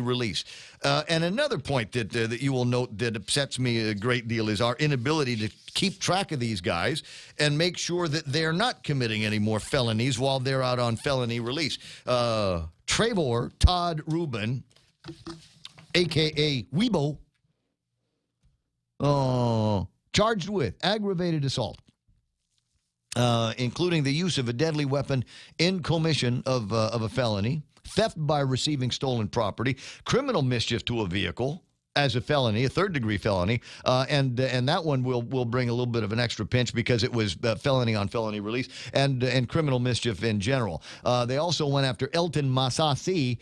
release. And another point that you will note that upsets me a great deal is our inability to keep track of these guys and make sure that they're not committing any more felonies while they're out on felony release. Trevor Todd Rubin, a.k.a. Weebo, charged with aggravated assault, including the use of a deadly weapon in commission of a felony, theft by receiving stolen property, criminal mischief to a vehicle as a felony, a third-degree felony, and that one will bring a little bit of an extra pinch because it was felony on felony release, and criminal mischief in general. They also went after Elton Masasi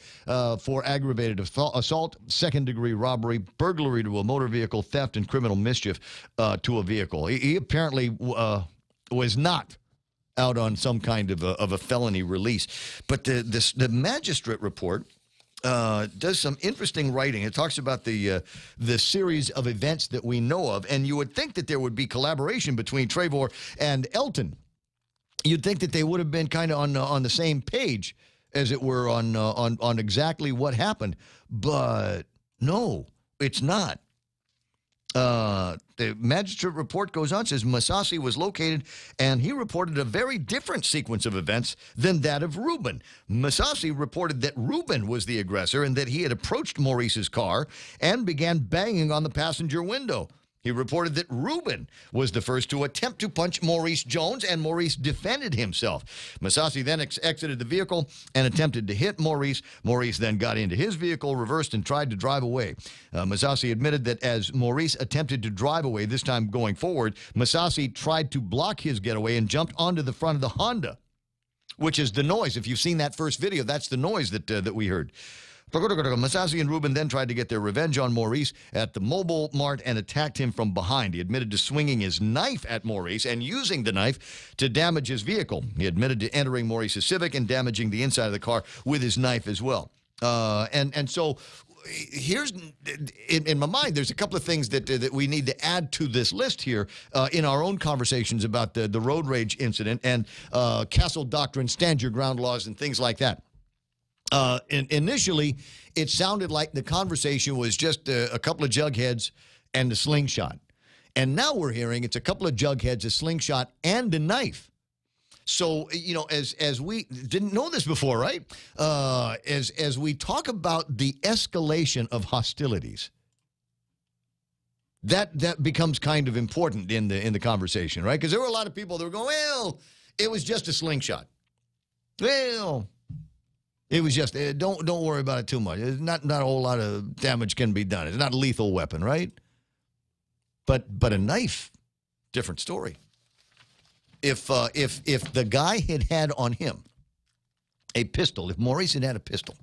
for aggravated assault, second-degree robbery, burglary to a motor vehicle, theft, and criminal mischief to a vehicle. He apparently was not out on some kind of a felony release. But the magistrate report does some interesting writing. It talks about the series of events that we know of, and you would think that there would be collaboration between Trevor and Elton. You'd think that they would have been kind of on the same page, as it were, on exactly what happened. But no, it's not. The magistrate report goes on, says Masasi was located, and he reported a very different sequence of events than that of Rubin. Masasi reported that Rubin was the aggressor and that he had approached Maurice's car and began banging on the passenger window. He reported that Rubin was the first to attempt to punch Maurice Jones, and Maurice defended himself. Masasi then exited the vehicle and attempted to hit Maurice. Maurice then got into his vehicle, reversed, and tried to drive away. Masasi admitted that as Maurice attempted to drive away, this time going forward, Masasi tried to block his getaway and jumped onto the front of the Honda, which is the noise. If you've seen that first video, that's the noise that we heard. Masasi and Rubin then tried to get their revenge on Maurice at the Mobile Mart and attacked him from behind. He admitted to swinging his knife at Maurice and using the knife to damage his vehicle. He admitted to entering Maurice's Civic and damaging the inside of the car with his knife as well. And so here's, in my mind, there's a couple of things that we need to add to this list here in our own conversations about the road rage incident and Castle Doctrine, stand your ground laws, and things like that. Initially, it sounded like the conversation was just a couple of jugheads and a slingshot. And now we're hearing it's a couple of jugheads, a slingshot, and a knife. So, you know, as we didn't know this before, right? As we talk about the escalation of hostilities, that becomes kind of important in the conversation, right? Because there were a lot of people that were going, well, it was just a slingshot. Well, it was just, don't worry about it too much. It's not a whole lot of damage can be done. It's not a lethal weapon, right? But a knife, different story. If the guy had on him a pistol, if Maurice had a pistol,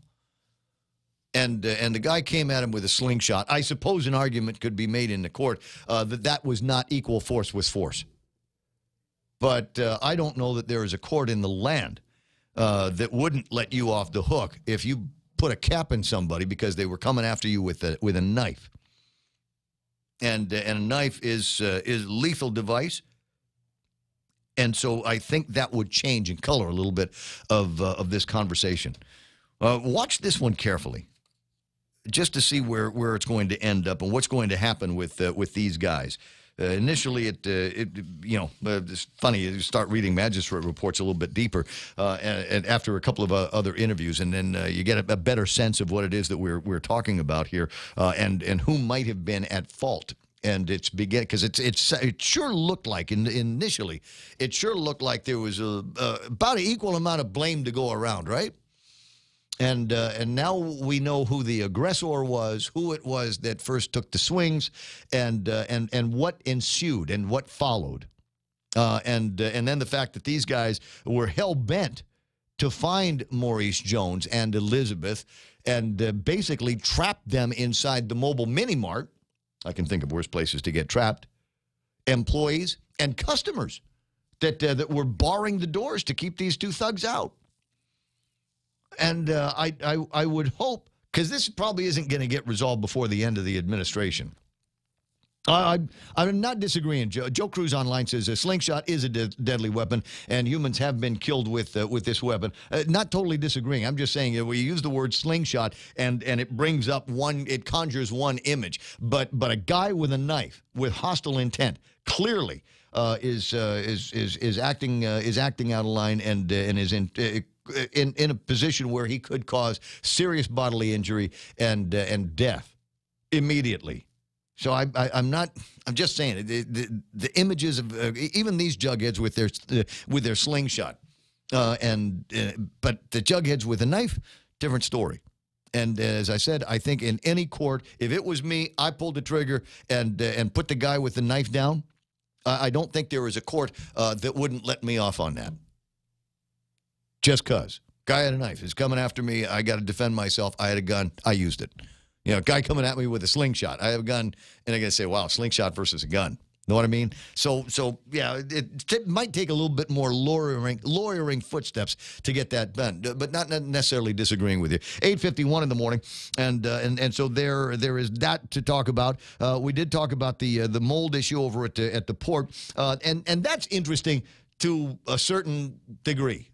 and the guy came at him with a slingshot, I suppose an argument could be made in the court that was not equal force with force. But I don't know that there is a court in the land that wouldn't let you off the hook if you put a cap in somebody because they were coming after you with a knife. And a knife is a lethal device. And so I think that would change and color a little bit of this conversation. Watch this one carefully, just to see where it's going to end up and what's going to happen with these guys. Initially, it's funny. You start reading magistrate reports a little bit deeper, and after a couple of other interviews, and then you get a better sense of what it is that we're talking about here, and who might have been at fault. And it's because it sure looked like initially, it sure looked like there was about an equal amount of blame to go around, right? And now we know who the aggressor was, who it was that first took the swings, and what ensued and what followed, and then the fact that these guys were hell bent to find Maurice Jones and Elizabeth, and basically trapped them inside the mobile mini mart. I can think of worse places to get trapped. Employees and customers that were barring the doors to keep these two thugs out. And I would hope, because this probably isn't going to get resolved before the end of the administration. I'm not disagreeing. Joe Cruz online says a slingshot is a deadly weapon, and humans have been killed with this weapon. Not totally disagreeing. I'm just saying we use the word slingshot, and it brings up it conjures one image. But a guy with a knife with hostile intent clearly is acting out of line and is in a position where he could cause serious bodily injury and death immediately. So I'm just saying the images of even these jugheads with their slingshot, but the jugheads with a knife, different story. And as I said, I think in any court, if it was me, I pulled the trigger and put the guy with the knife down. I don't think there is a court that wouldn't let me off on that. Just cause guy had a knife, is coming after me. I got to defend myself. I had a gun. I used it. You know, a guy coming at me with a slingshot. I have a gun, and I got to say, wow, slingshot versus a gun. Know what I mean? So yeah, it might take a little bit more lawyering footsteps to get that done, but not necessarily disagreeing with you. 8:51 in the morning, and so there is that to talk about. We did talk about the mold issue over at the port, and that's interesting to a certain degree.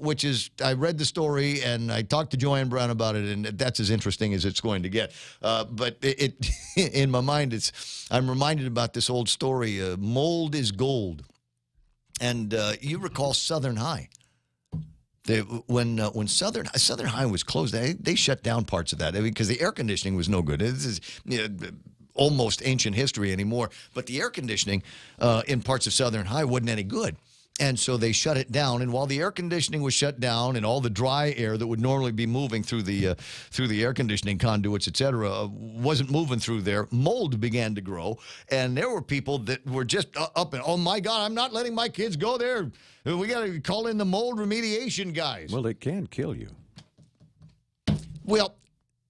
Which is, I read the story and I talked to Joanne Brown about it, and that's as interesting as it's going to get. But it in my mind, I'm reminded about this old story. Mold is gold, and you recall Southern High. When Southern High was closed, they shut down parts of that because the air conditioning was no good. This is almost ancient history anymore, but the air conditioning in parts of Southern High wasn't any good. And so they shut it down. And while the air conditioning was shut down and all the dry air that would normally be moving through the air conditioning conduits, et cetera, wasn't moving through there, mold began to grow. And there were people that were just up and, oh, my God, I'm not letting my kids go there. We got to call in the mold remediation guys. Well, it can kill you. Well,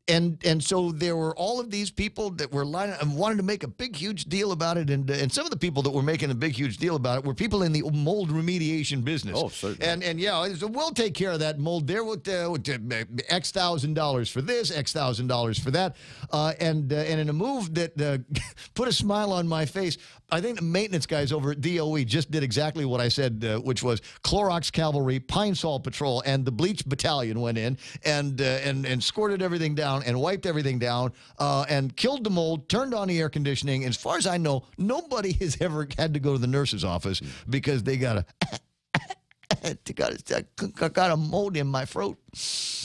and so there were all of these people that were wanted to make a big, huge deal about it, and some of the people that were making a big, huge deal about it were people in the mold remediation business. Oh, certainly. And yeah, so we'll take care of that mold there with X $1,000 for this, X $1,000 for that, and in a move that put a smile on my face, I think the maintenance guys over at DOE just did exactly what I said, which was Clorox Cavalry, Pine Sol Patrol, and the Bleach Battalion went in and squirted everything down and wiped everything down and killed the mold, turned on the air conditioning. As far as I know, nobody has ever had to go to the nurse's office because they got a mold in my throat.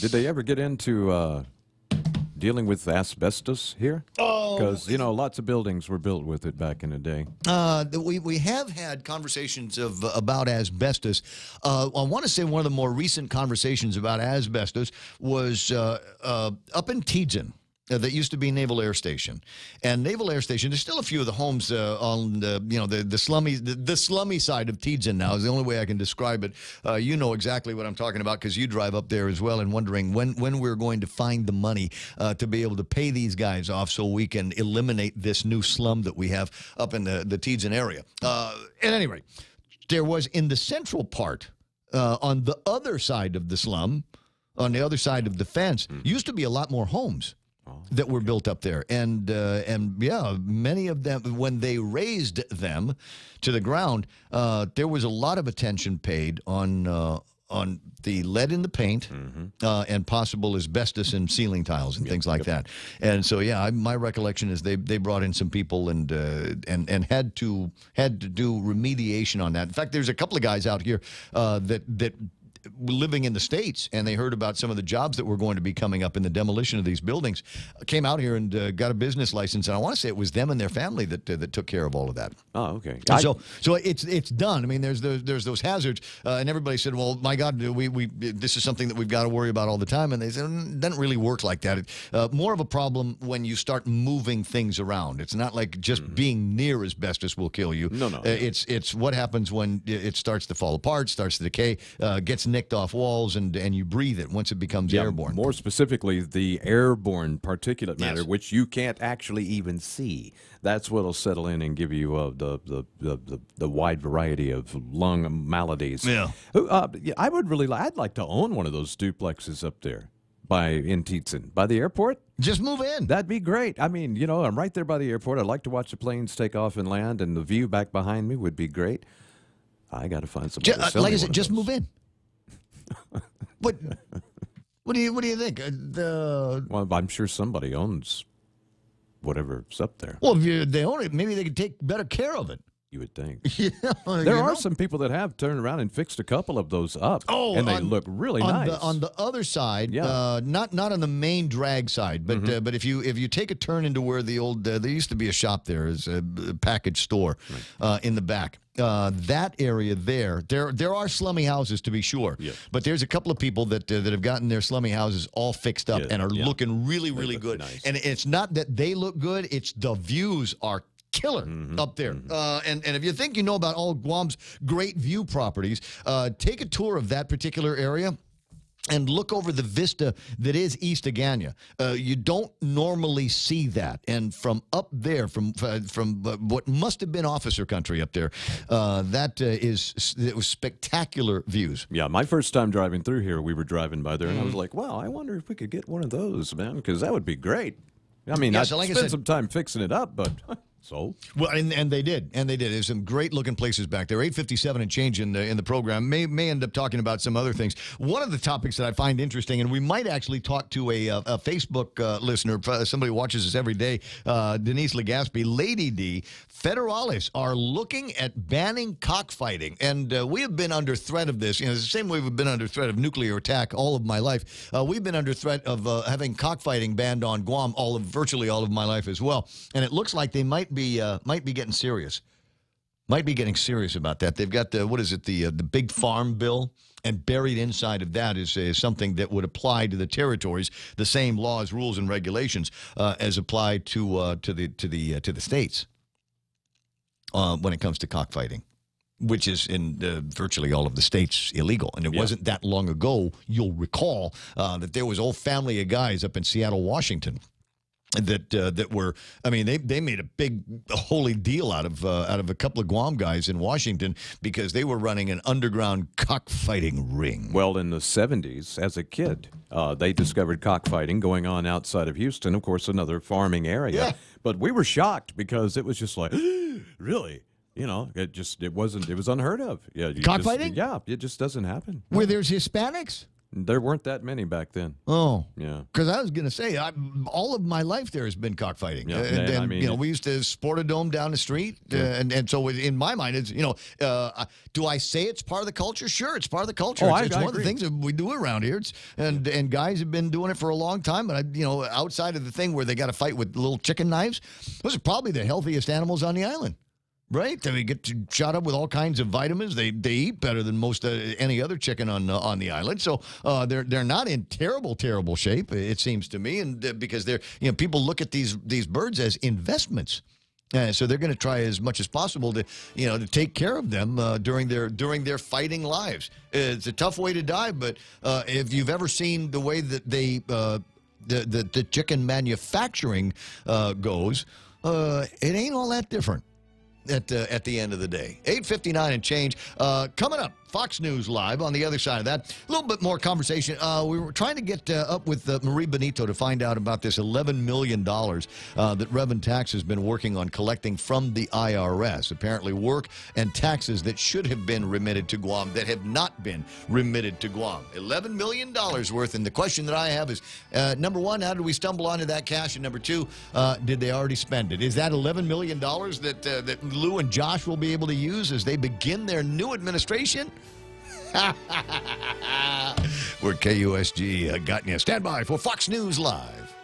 Did they ever get into dealing with asbestos here? Oh, because lots of buildings were built with it back in the day. We have had conversations about asbestos. I want to say one of the more recent conversations about asbestos was up in Tiedzen. That used to be Naval Air Station, and Naval Air Station. There's still a few of the homes on the slummy side of Tiedzen now is the only way I can describe it. You know exactly what I'm talking about because you drive up there as well, and wondering when we're going to find the money to be able to pay these guys off so we can eliminate this new slum that we have up in the Tiedzen area. At any rate, there was in the central part on the other side of the slum, on the other side of the fence, used to be a lot more homes that were built up there, and yeah, many of them, when they raised them to the ground, there was a lot of attention paid on the lead in the paint and possible asbestos in ceiling tiles and things like that. And so yeah, my recollection is they brought in some people and had to do remediation on that. In fact, there's a couple of guys out here that living in the States, and they heard about some of the jobs that were going to be coming up in the demolition of these buildings, came out here and got a business license. And I want to say it was them and their family that took care of all of that. Oh, okay. So it's done. I mean, there's those hazards, and everybody said, well, my God, this is something that we've got to worry about all the time. And they said, it doesn't really work like that. More of a problem when you start moving things around. It's not like just being near asbestos will kill you. No. It's what happens when it starts to fall apart, starts to decay, gets nicked off walls, and you breathe it once it becomes airborne. More specifically, the airborne particulate matter, which you can't actually even see. That's what'll settle in and give you the wide variety of lung maladies. Yeah. I'd like to own one of those duplexes up there. in Tietzen? By the airport? Just move in. That'd be great. I mean, I'm right there by the airport. I'd like to watch the planes take off and land, and the view back behind me would be great. I got to find somebody to sell like me I said, one of just those. move in. What do you think? Well, I'm sure somebody owns whatever's up there. Well, if they own it, maybe they could take better care of it. You would think. There are some people that have turned around and fixed a couple of those up. Oh, and they look really nice. On the other side, Yeah. not on the main drag side, but but if you take a turn into where the old there used to be a shop there, is a package store in the back. That area there are slummy houses to be sure, Yes. but there's a couple of people that have gotten their slummy houses all fixed up Yes, and are yeah. looking really look good. nice. And it's not that they look good; it's the views are killer up there. And if you think you know about all Guam's great view properties, take a tour of that particular area and look over the vista that is East Agana. You don't normally see that. And from up there, from what must have been officer country up there, it was spectacular views. Yeah, my first time driving through here, we were driving by there, and I was like, wow, I wonder if we could get one of those, man, because that would be great. I mean, Yeah, I so like I spent said- some time fixing it up, but so Well, and they did. There's some great looking places back there. 8:57 and change in the program. May end up talking about some other things. One of the topics that I find interesting, and we might actually talk to a Facebook listener, somebody who watches us every day, Denise Legaspi, Lady D. Federales are looking at banning cockfighting, and we have been under threat of this. It's the same way we've been under threat of nuclear attack all of my life. We've been under threat of having cockfighting banned on Guam virtually all of my life as well. And it looks like they might be getting serious. Might be getting serious about that. They've got the big farm bill, and buried inside of that is something that would apply to the territories, the same laws, rules, and regulations as apply to the states when it comes to cockfighting, which is in virtually all of the states illegal. And it wasn't that long ago, you'll recall, that there was a whole family of guys up in Seattle, Washington, that were, I mean, they made a big holy deal out of a couple of Guam guys in Washington because they were running an underground cockfighting ring. Well, in the 70s, as a kid, they discovered cockfighting going on outside of Houston, of course, another farming area. Yeah. But we were shocked because it was just like, really? It was unheard of. Yeah, Cockfighting? Yeah, it just doesn't happen. Where there's Hispanics? There weren't that many back then. Oh. Yeah. Because I was going to say, all of my life there has been cockfighting. Yeah, And I mean, we used to sport a dome down the street. And so in my mind, it's, do I say it's part of the culture? Sure, it's part of the culture. Oh, It's I one of the agree. things that we do around here. And guys have been doing it for a long time. But, outside of the thing where they got to fight with little chicken knives, those are probably the healthiest animals on the island. Right? They get shot up with all kinds of vitamins. They eat better than most any other chicken on the island. So they're not in terrible shape, it seems to me, and because they're people look at these birds as investments. So they're going to try as much as possible to to take care of them during their fighting lives. It's a tough way to die, but if you've ever seen the way that they the chicken manufacturing goes, it ain't all that different. At the end of the day. 8:59 and change. Coming up, Fox News Live on the other side of that. A little bit more conversation. We were trying to get up with Marie Benito to find out about this $11 million that Reverend Tax has been working on collecting from the IRS. Apparently work and taxes that should have been remitted to Guam that have not been remitted to Guam. $11 million worth. And the question that I have is, number one, how did we stumble onto that cash? And number two, did they already spend it? Is that $11 million that Lou and Josh will be able to use as they begin their new administration? We're KUSG. Got you. Stand by for Fox News Live.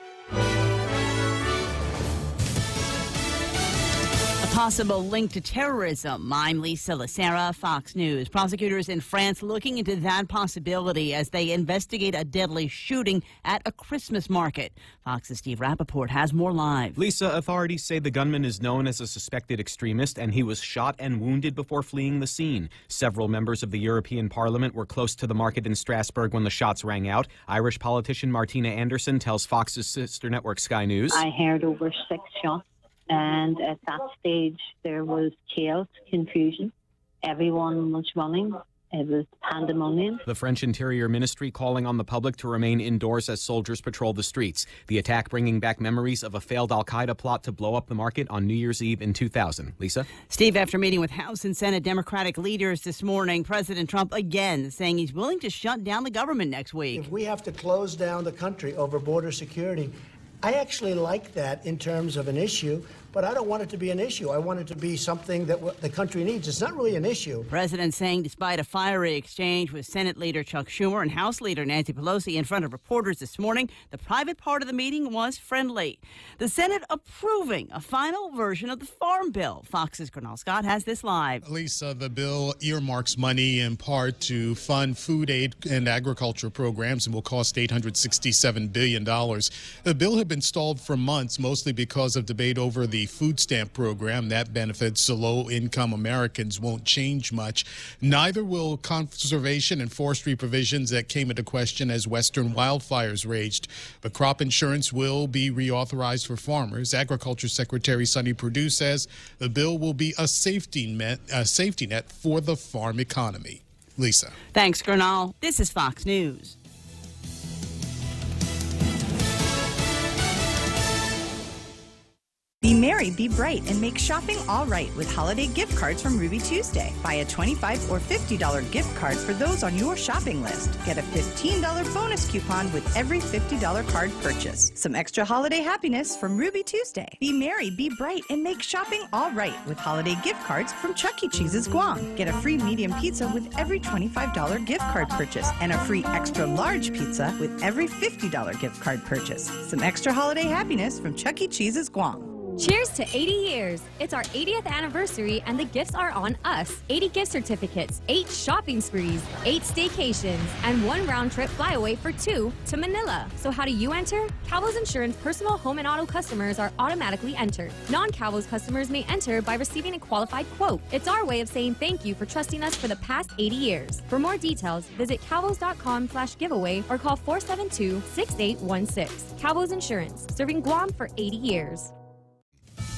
A possible link to terrorism. I'm Lisa Lacera, Fox News. Prosecutors in France looking into that possibility as they investigate a deadly shooting at a Christmas market. Fox's Steve Rappaport has more live. Lisa, authorities say the gunman is known as a suspected extremist and he was shot and wounded before fleeing the scene. Several members of the European Parliament were close to the market in Strasbourg when the shots rang out. Irish politician Martina Anderson tells Fox's sister network Sky News. I heard over 6 shots, and at that stage there was chaos, confusion. Everyone was running. It was pandemonium. The French Interior Ministry calling on the public to remain indoors as soldiers patrol the streets. The attack bringing back memories of a failed al-Qaeda plot to blow up the market on New Year's Eve in 2000. Lisa? Steve, after meeting with House and Senate Democratic leaders this morning, President Trump again saying he's willing to shut down the government next week. If we have to close down the country over border security, I actually like that in terms of an issue, but I don't want it to be an issue. I want it to be something that the country needs. It's not really an issue. President saying despite a fiery exchange with Senate Leader Chuck Schumer and House Leader Nancy Pelosi in front of reporters this morning, the private part of the meeting was friendly. The Senate approving a final version of the Farm Bill. Fox's Gernal Scott has this live. Lisa, the bill earmarks money in part to fund food aid and agriculture programs and will cost $867 billion. The bill had been stalled for months, mostly because of debate over the food stamp program. That benefits low-income Americans won't change much. Neither will conservation and forestry provisions that came into question as western wildfires raged. But crop insurance will be reauthorized for farmers. Agriculture Secretary Sonny Perdue says the bill will be a safety net for the farm economy. Lisa. Thanks, Gernal. This is Fox News. Be merry, be bright, and make shopping all right with holiday gift cards from Ruby Tuesday. Buy a $25 or $50 gift card for those on your shopping list. Get a $15 bonus coupon with every $50 card purchase. Some extra holiday happiness from Ruby Tuesday. Be merry, be bright, and make shopping all right with holiday gift cards from Chuck E. Cheese's Guam. Get a free medium pizza with every $25 gift card purchase and a free extra large pizza with every $50 gift card purchase. Some extra holiday happiness from Chuck E. Cheese's Guam. Cheers to 80 years. It's our 80th anniversary and the gifts are on us. 80 gift certificates, 8 shopping sprees, 8 staycations, and 1 round-trip flyaway for 2 to Manila. So how do you enter? Calvo's Insurance personal home and auto customers are automatically entered. Non-Calvo's customers may enter by receiving a qualified quote. It's our way of saying thank you for trusting us for the past 80 years. For more details, visit calvos.com/giveaway or call 472-6816. Calvo's Insurance, serving Guam for 80 years.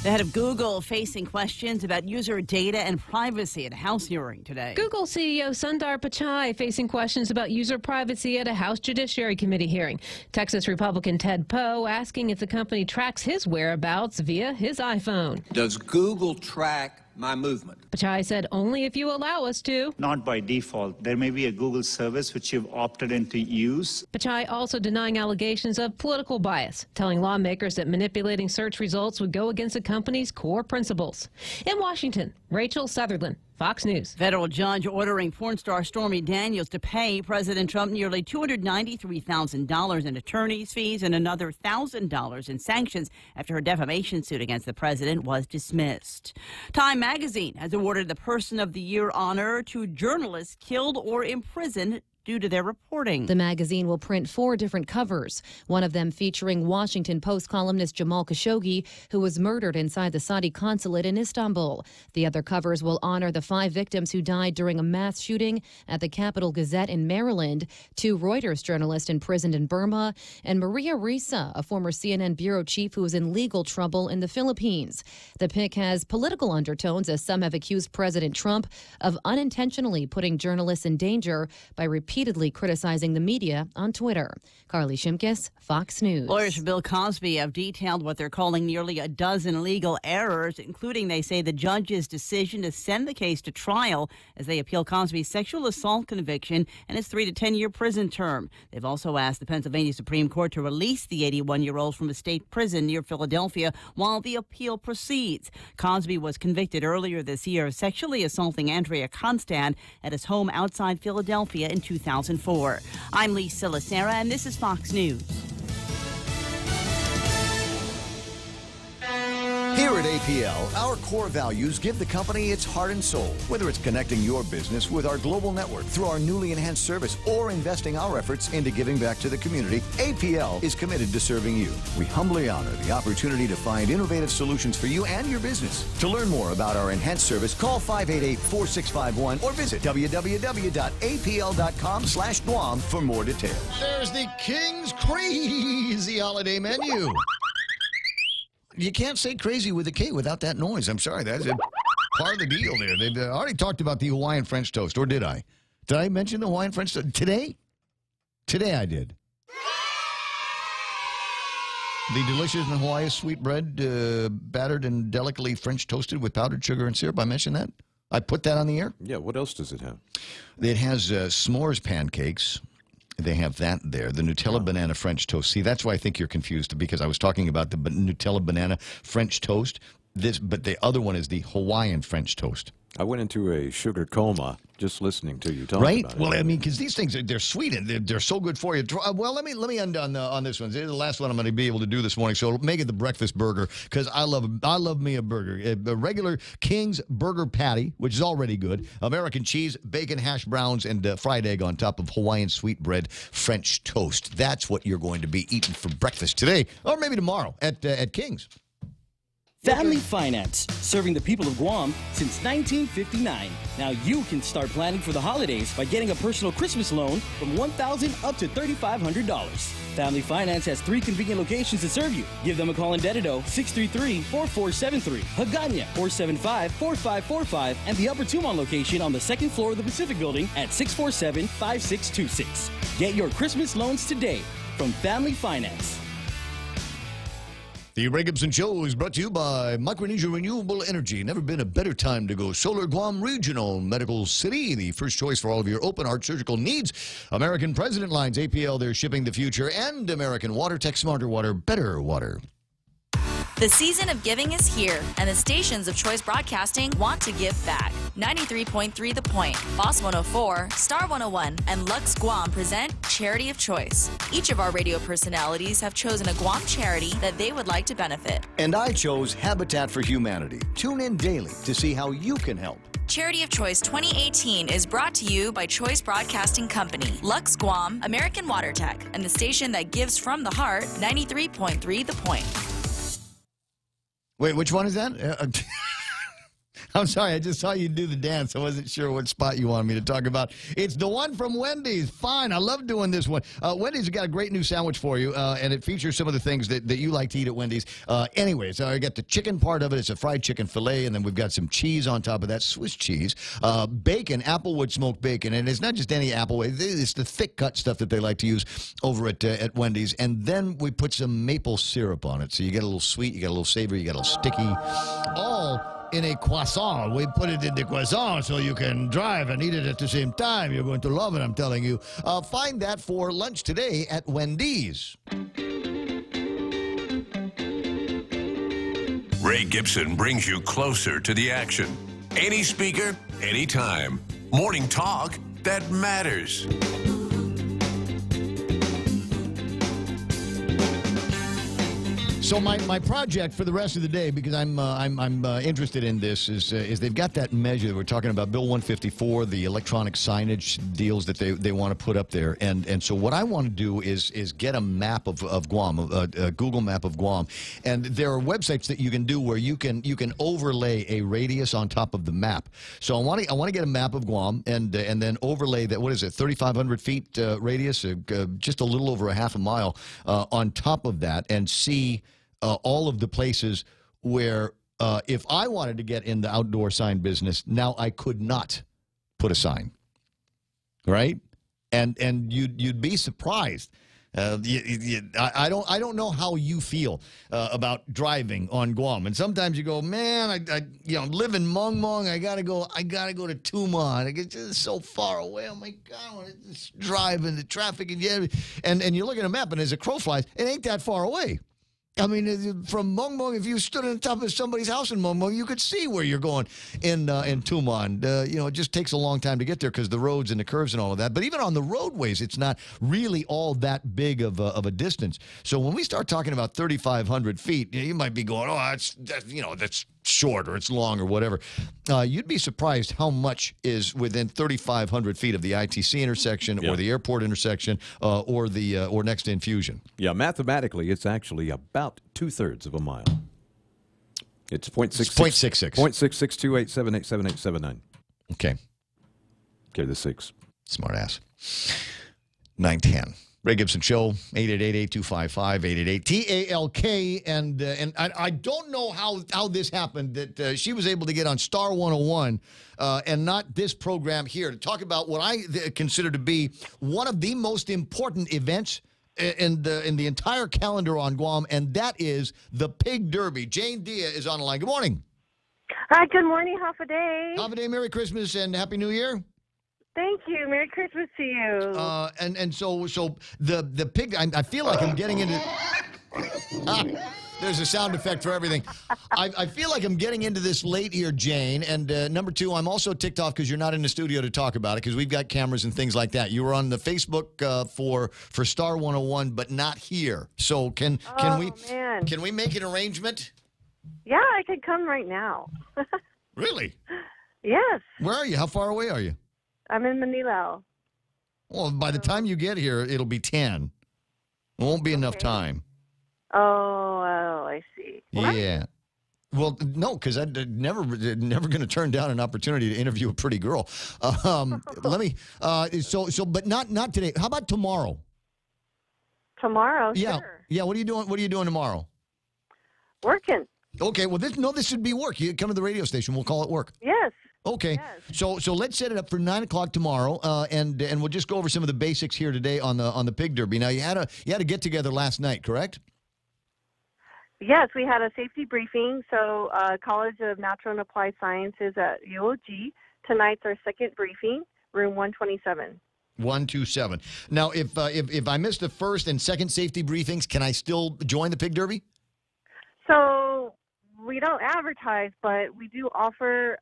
The head of Google facing questions about user data and privacy at a House hearing today. Google CEO Sundar Pichai facing questions about user privacy at a House Judiciary Committee hearing. Texas Republican Ted Poe asking if the company tracks his whereabouts via his iPhone. Does Google track my movement? Pichai said only if you allow us to. Not by default. There may be a Google service which you've opted in to use. Pichai also denying allegations of political bias, telling lawmakers that manipulating search results would go against the company's core principles. In Washington, Rachel Sutherland, Fox News. Federal judge ordering porn star Stormy Daniels to pay President Trump nearly $293,000 in attorney's fees and another $1,000 in sanctions after her defamation suit against the president was dismissed. Time magazine has awarded the Person of the Year honor to journalists killed or imprisoned due to their reporting. The magazine will print 4 different covers, one of them featuring Washington Post columnist Jamal Khashoggi, who was murdered inside the Saudi consulate in Istanbul. The other covers will honor the 5 victims who died during a mass shooting at the Capital Gazette in Maryland, 2 Reuters journalists imprisoned in Burma, and Maria Ressa, a former CNN bureau chief who was in legal trouble in the Philippines. The pick has political undertones, as some have accused President Trump of unintentionally putting journalists in danger by repeatedly criticizing the media on Twitter. Carly Shimkus, Fox News. Lawyers for Bill Cosby have detailed what they're calling nearly a dozen legal errors, including, they say, the judge's decision to send the case to trial as they appeal Cosby's sexual assault conviction and his 3 to 10-year prison term. They've also asked the Pennsylvania Supreme Court to release the 81-year-old from a state prison near Philadelphia while the appeal proceeds. Cosby was convicted earlier this year of sexually assaulting Andrea Constand at his home outside Philadelphia in 2004. I'm Lisa Lacera, and this is Fox News. Here at APL, our core values give the company its heart and soul. Whether it's connecting your business with our global network through our newly enhanced service or investing our efforts into giving back to the community, APL is committed to serving you. We humbly honor the opportunity to find innovative solutions for you and your business. To learn more about our enhanced service, call 588-4651 or visit www.apl.com/Guam for more details. There's the King's Crazy Holiday Menu. You can't say crazy with a K without that noise. I'm sorry. That's part of the deal there. They've already talked about the Hawaiian French toast, or did I? Did I mention the Hawaiian French toast? Today? Today I did. The delicious and Hawaiian sweet bread, battered and delicately French toasted with powdered sugar and syrup. I mentioned that. I put that on the air. Yeah, what else does it have? It has s'mores pancakes. They have that there. The Nutella banana French toast. See, that's why I think you're confused, because I was talking about the Nutella banana French toast. But the other one is the Hawaiian French toast. I went into a sugar coma just listening to you talk right? about it. Well, I mean, because these things, they're sweet and they're so good for you. Well, let me end on this one. This is the last one I'm going to be able to do this morning. So make it the breakfast burger, because I love me a burger. A regular King's burger patty, which is already good. American cheese, bacon, hash browns, and fried egg on top of Hawaiian sweet bread French toast. That's what you're going to be eating for breakfast today, or maybe tomorrow at King's. Family Finance, serving the people of Guam since 1959. Now you can start planning for the holidays by getting a personal Christmas loan from $1,000 up to $3,500. Family Finance has 3 convenient locations to serve you. Give them a call in Dededo, 633-4473, Hagåtña, 475-4545, and the Upper Tumon location on the 2nd floor of the Pacific Building at 647-5626. Get your Christmas loans today from Family Finance. The Ray Gibson Show is brought to you by Micronesia Renewable Energy. Never been a better time to go solar. Guam Regional Medical City, the first choice for all of your open heart surgical needs. American President Lines, APL, they're shipping the future. And American Water Tech, smarter water, better water. The season of giving is here, and the stations of Choice Broadcasting want to give back. 93.3 The Point, Boss 104, Star 101, and Lux Guam present Charity of Choice. Each of our radio personalities have chosen a Guam charity that they would like to benefit. And I chose Habitat for Humanity. Tune in daily to see how you can help. Charity of Choice 2018 is brought to you by Choice Broadcasting Company, Lux Guam, American Water Tech, and the station that gives from the heart, 93.3 The Point. Wait, which one is that? I'm sorry, I just saw you do the dance. I wasn't sure what spot you wanted me to talk about. It's the one from Wendy's. Fine, I love doing this one. Wendy's has got a great new sandwich for you, and it features some of the things that you like to eat at Wendy's. Anyways, I got the chicken part of it. It's a fried chicken filet, and then we've got some cheese on top of that, Swiss cheese. Bacon, Applewood smoked bacon, and it's not just any Applewood. It's the thick-cut stuff that they like to use over at Wendy's. And then we put some maple syrup on it, so you get a little sweet, you get a little savory, you get a little sticky. All in a croissant. We put it in the croissant so you can drive and eat it at the same time. You're going to love it, I'm telling you. Find that for lunch today at Wendy's. Ray Gibson brings you closer to the action. Any speaker, anytime. Morning talk that matters. So my project for the rest of the day, because I'm interested in this, is they've got that measure we're talking about, Bill 154, the electronic signage deals that they want to put up there, and so what I want to do is get a map of Guam, a Google map of Guam, and there are websites that you can do where you can overlay a radius on top of the map. So I want to get a map of Guam and then overlay that. What is it? 3,500 feet radius, just a little over a half a mile on top of that, and see all of the places where if I wanted to get in the outdoor sign business, now I could not put a sign, right? And you'd be surprised. I don't know how you feel about driving on Guam, and sometimes you go, man, I live in Mongmong. I gotta go to Tumon. It's just so far away. Oh my God, I want to just drive in the traffic and you look at a map, and as a crow flies, it ain't that far away. I mean, from Mongmong, if you stood on top of somebody's house in Mongmong, you could see where you're going in Tumon. It just takes a long time to get there because the roads and the curves and all of that. But even on the roadways, it's not really all that big of a distance. So when we start talking about 3,500 feet, you might be going, oh, that's short or it's long or whatever. You'd be surprised how much is within 3,500 feet of the ITC intersection or the airport intersection or next to Infusion. Yeah, mathematically, it's actually about 2/3 of a mile. It's 0.66. 0.6628787879. Okay. Okay, the 6. Smart ass. 910. Ray Gibson Show, 888-8255-888 TALK, and I don't know how this happened that she was able to get on Star 101 and not this program here to talk about what I consider to be one of the most important events in the entire calendar on Guam, and that is the Pig Derby. Jane Dia is on the line. Good morning. Hi, good morning, Hafa-Day. Hafa-Day, Merry Christmas, and Happy New Year. Thank you. Merry Christmas to you. And so the pig, I feel like I'm getting into... There's a sound effect for everything. I feel like I'm getting into this late here, Jane. And number two, I'm also ticked off because you're not in the studio to talk about it because we've got cameras and things like that. You were on the Facebook for Star 101, but not here. So can we make an arrangement? Yeah, I could come right now. Really? Yes. Where are you? How far away are you? I'm in Manila. Well, by the time you get here, it'll be 10. It won't be enough time. Oh, I see. What? Yeah. Well, no, because I'm never going to turn down an opportunity to interview a pretty girl. Let me. But not today. How about tomorrow? Tomorrow, Yeah. sure. Yeah. What are you doing? What are you doing tomorrow? Working. Okay. Well, this should be work. You come to the radio station. We'll call it work. Yes. Okay. Yes. So let's set it up for 9 o'clock tomorrow, and we'll just go over some of the basics here today on the Pig Derby. Now you had a get together last night, correct? Yes, we had a safety briefing. So College of Natural and Applied Sciences at UOG. Tonight's our second briefing, room 127. 127. Now, if I missed the first and second safety briefings, can I still join the Pig Derby? So we don't advertise, but we do offer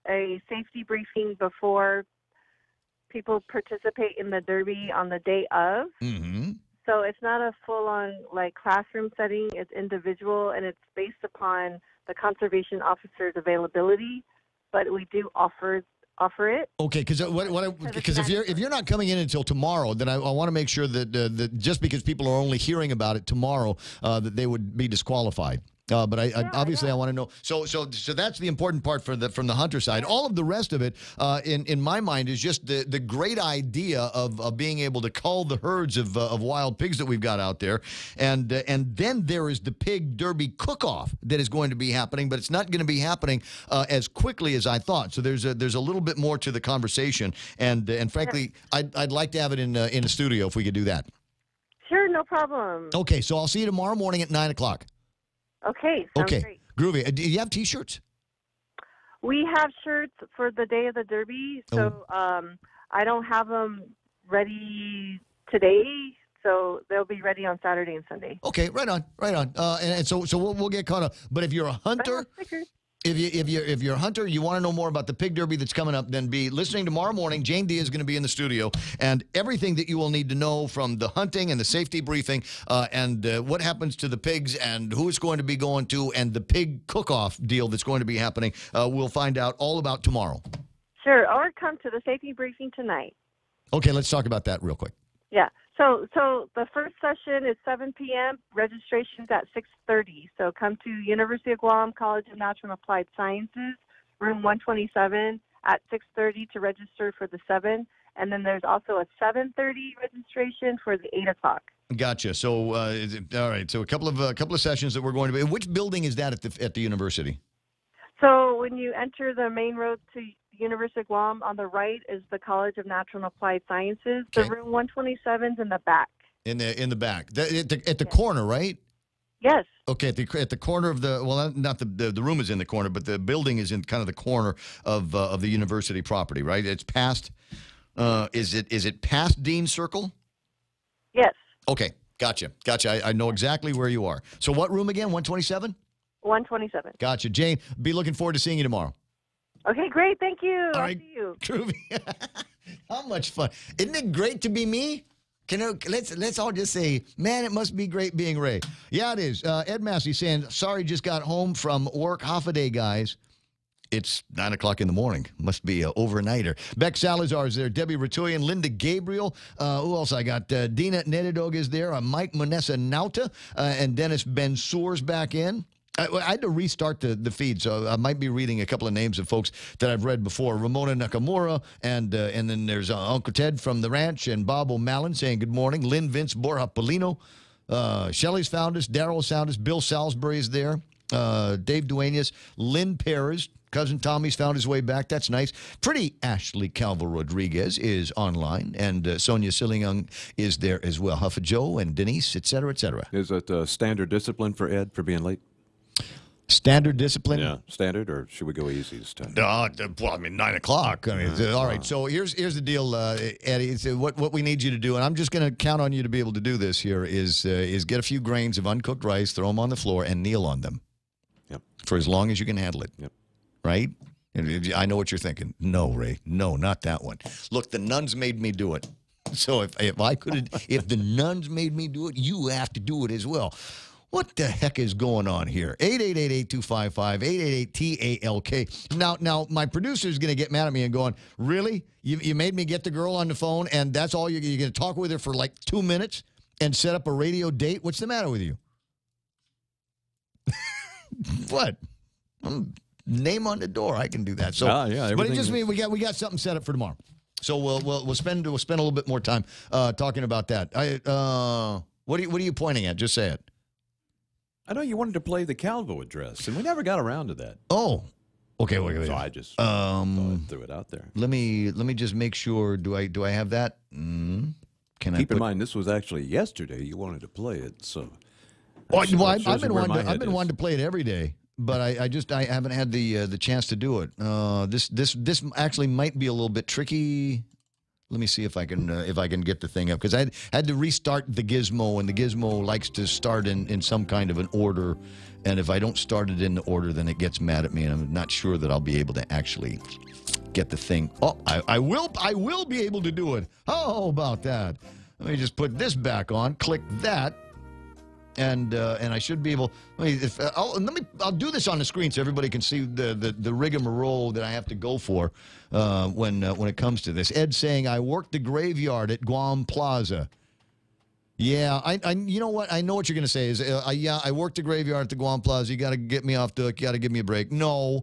a safety briefing before people participate in the Derby on the day of. Mm-hmm. So it's not a full-on classroom setting. It's individual, and it's based upon the conservation officer's availability. But we do offer it. Okay, because if you're not coming in until tomorrow, then I want to make sure that just because people are only hearing about it tomorrow, that they would be disqualified. But obviously I want to know. So that's the important part from the hunter side. All of the rest of it, in my mind, is just the great idea of being able to cull the herds of wild pigs that we've got out there, and then there is the Pig Derby cook-off that is going to be happening, but it's not going to be happening as quickly as I thought. So there's a little bit more to the conversation, and frankly, I'd like to have it in a studio if we could do that. Sure, no problem. Okay, so I'll see you tomorrow morning at 9 o'clock. Okay, sounds great. Groovy. Do you have T-shirts? We have shirts for the day of the Derby, so I don't have them ready today, so they'll be ready on Saturday and Sunday. Okay, right on. And so we'll get caught up. But if you're a hunter, if you're a hunter, you want to know more about the Pig Derby that's coming up, then be listening tomorrow morning. Jane Dia is going to be in the studio, and everything that you will need to know from the hunting and the safety briefing, and what happens to the pigs and who it's going to be going to, and the pig cook-off deal that's going to be happening, we'll find out all about tomorrow. Sure, or come to the safety briefing tonight. Okay, let's talk about that real quick. Yeah. So the first session is 7 p.m. Registration's at 6:30. So come to University of Guam College of Natural and Applied Sciences, room 127 at 6:30 to register for the 7. And then there's also a 7:30 registration for the 8 o'clock. Gotcha. So all right. So a couple of sessions that we're going to be. Which building is that at the university? So when you enter the main road to University of Guam, on the right is the College of Natural and Applied Sciences. Okay. The room 127 is in the back. In the back, at the corner, right? Yes. Okay, at the corner of not the room is in the corner, but the building is in kind of the corner of the university property, right? It's past. Is it past Dean Circle? Yes. Okay, gotcha. I know exactly where you are. So what room again? 127. 127. Gotcha, Jane. Be looking forward to seeing you tomorrow. Okay, great. Thank you. All I'll right. see you. Groovy. How much fun. Isn't it great to be me? Let's all just say, man, it must be great being Ray. Yeah, it is. Ed Massey saying, sorry, just got home from work. Hafa-Day, guys. It's 9 o'clock in the morning. Must be an overnighter. Beck Salazar is there. Debbie Ratoyan, Linda Gabriel. Who else I got? Dina Nedidog is there. Mike Manessa Nauta. And Dennis Ben Soers back in. I had to restart the feed, so I might be reading a couple of names of folks that I've read before. Ramona Nakamura, and then there's Uncle Ted from the ranch, and Bob O'Malley saying good morning. Lynn Vince Borja Polino. Shelley's found us. Daryl's found us. Bill Salisbury is there. Dave Duenas. Lynn Perez. Cousin Tommy's found his way back. That's nice. Pretty Ashley Calvo Rodriguez is online, and Sonia Sillingung is there as well. Huffa Joe and Denise, et cetera, et cetera. Is it standard discipline for Ed for being late? Standard discipline? Yeah, standard, or should we go easy this time? Well, I mean, 9 o'clock. I mean, all right, so here's the deal, Eddie. It's, what we need you to do, and I'm just going to count on you to be able to do this here, is get a few grains of uncooked rice, throw them on the floor, and kneel on them. Yep. For as long as you can handle it. Yep. Right? And I know what you're thinking. No, Ray. No, not that one. Look, the nuns made me do it. So if the nuns made me do it, you have to do it as well. What the heck is going on here? 888-8255, 888-TALK. Now, my producer is going to get mad at me and going, really? You made me get the girl on the phone, and that's all you're going to talk with her for like 2 minutes and set up a radio date? What's the matter with you? What? Name on the door. I can do that. So, yeah, but it just means we got something set up for tomorrow. So we'll spend a little bit more time talking about that. What are you pointing at? Just say it. I know you wanted to play the Calvo address, and we never got around to that. Oh, okay. Wait. So I just thought I'd threw it out there. Let me just make sure. Do I have that? Can Keep in mind this was actually yesterday. You wanted to play it, so. I've been wanting to play it every day, but I haven't had the chance to do it. This actually might be a little bit tricky. Let me see if I can get the thing up, because I had to restart the gizmo, and the gizmo likes to start in some kind of an order, and if I don't start it in the order, then it gets mad at me, and I'm not sure that I'll be able to actually get the thing. Oh, I will be able to do it. How about that? Let me just put this back on. Click that. And I should be able. I'll do this on the screen so everybody can see the rigmarole that I have to go for when it comes to this. Ed saying I worked the graveyard at Guam Plaza. Yeah, you know what? I know what you're going to say is I worked the graveyard at the Guam Plaza. You got to get me off the. You got to give me a break. No,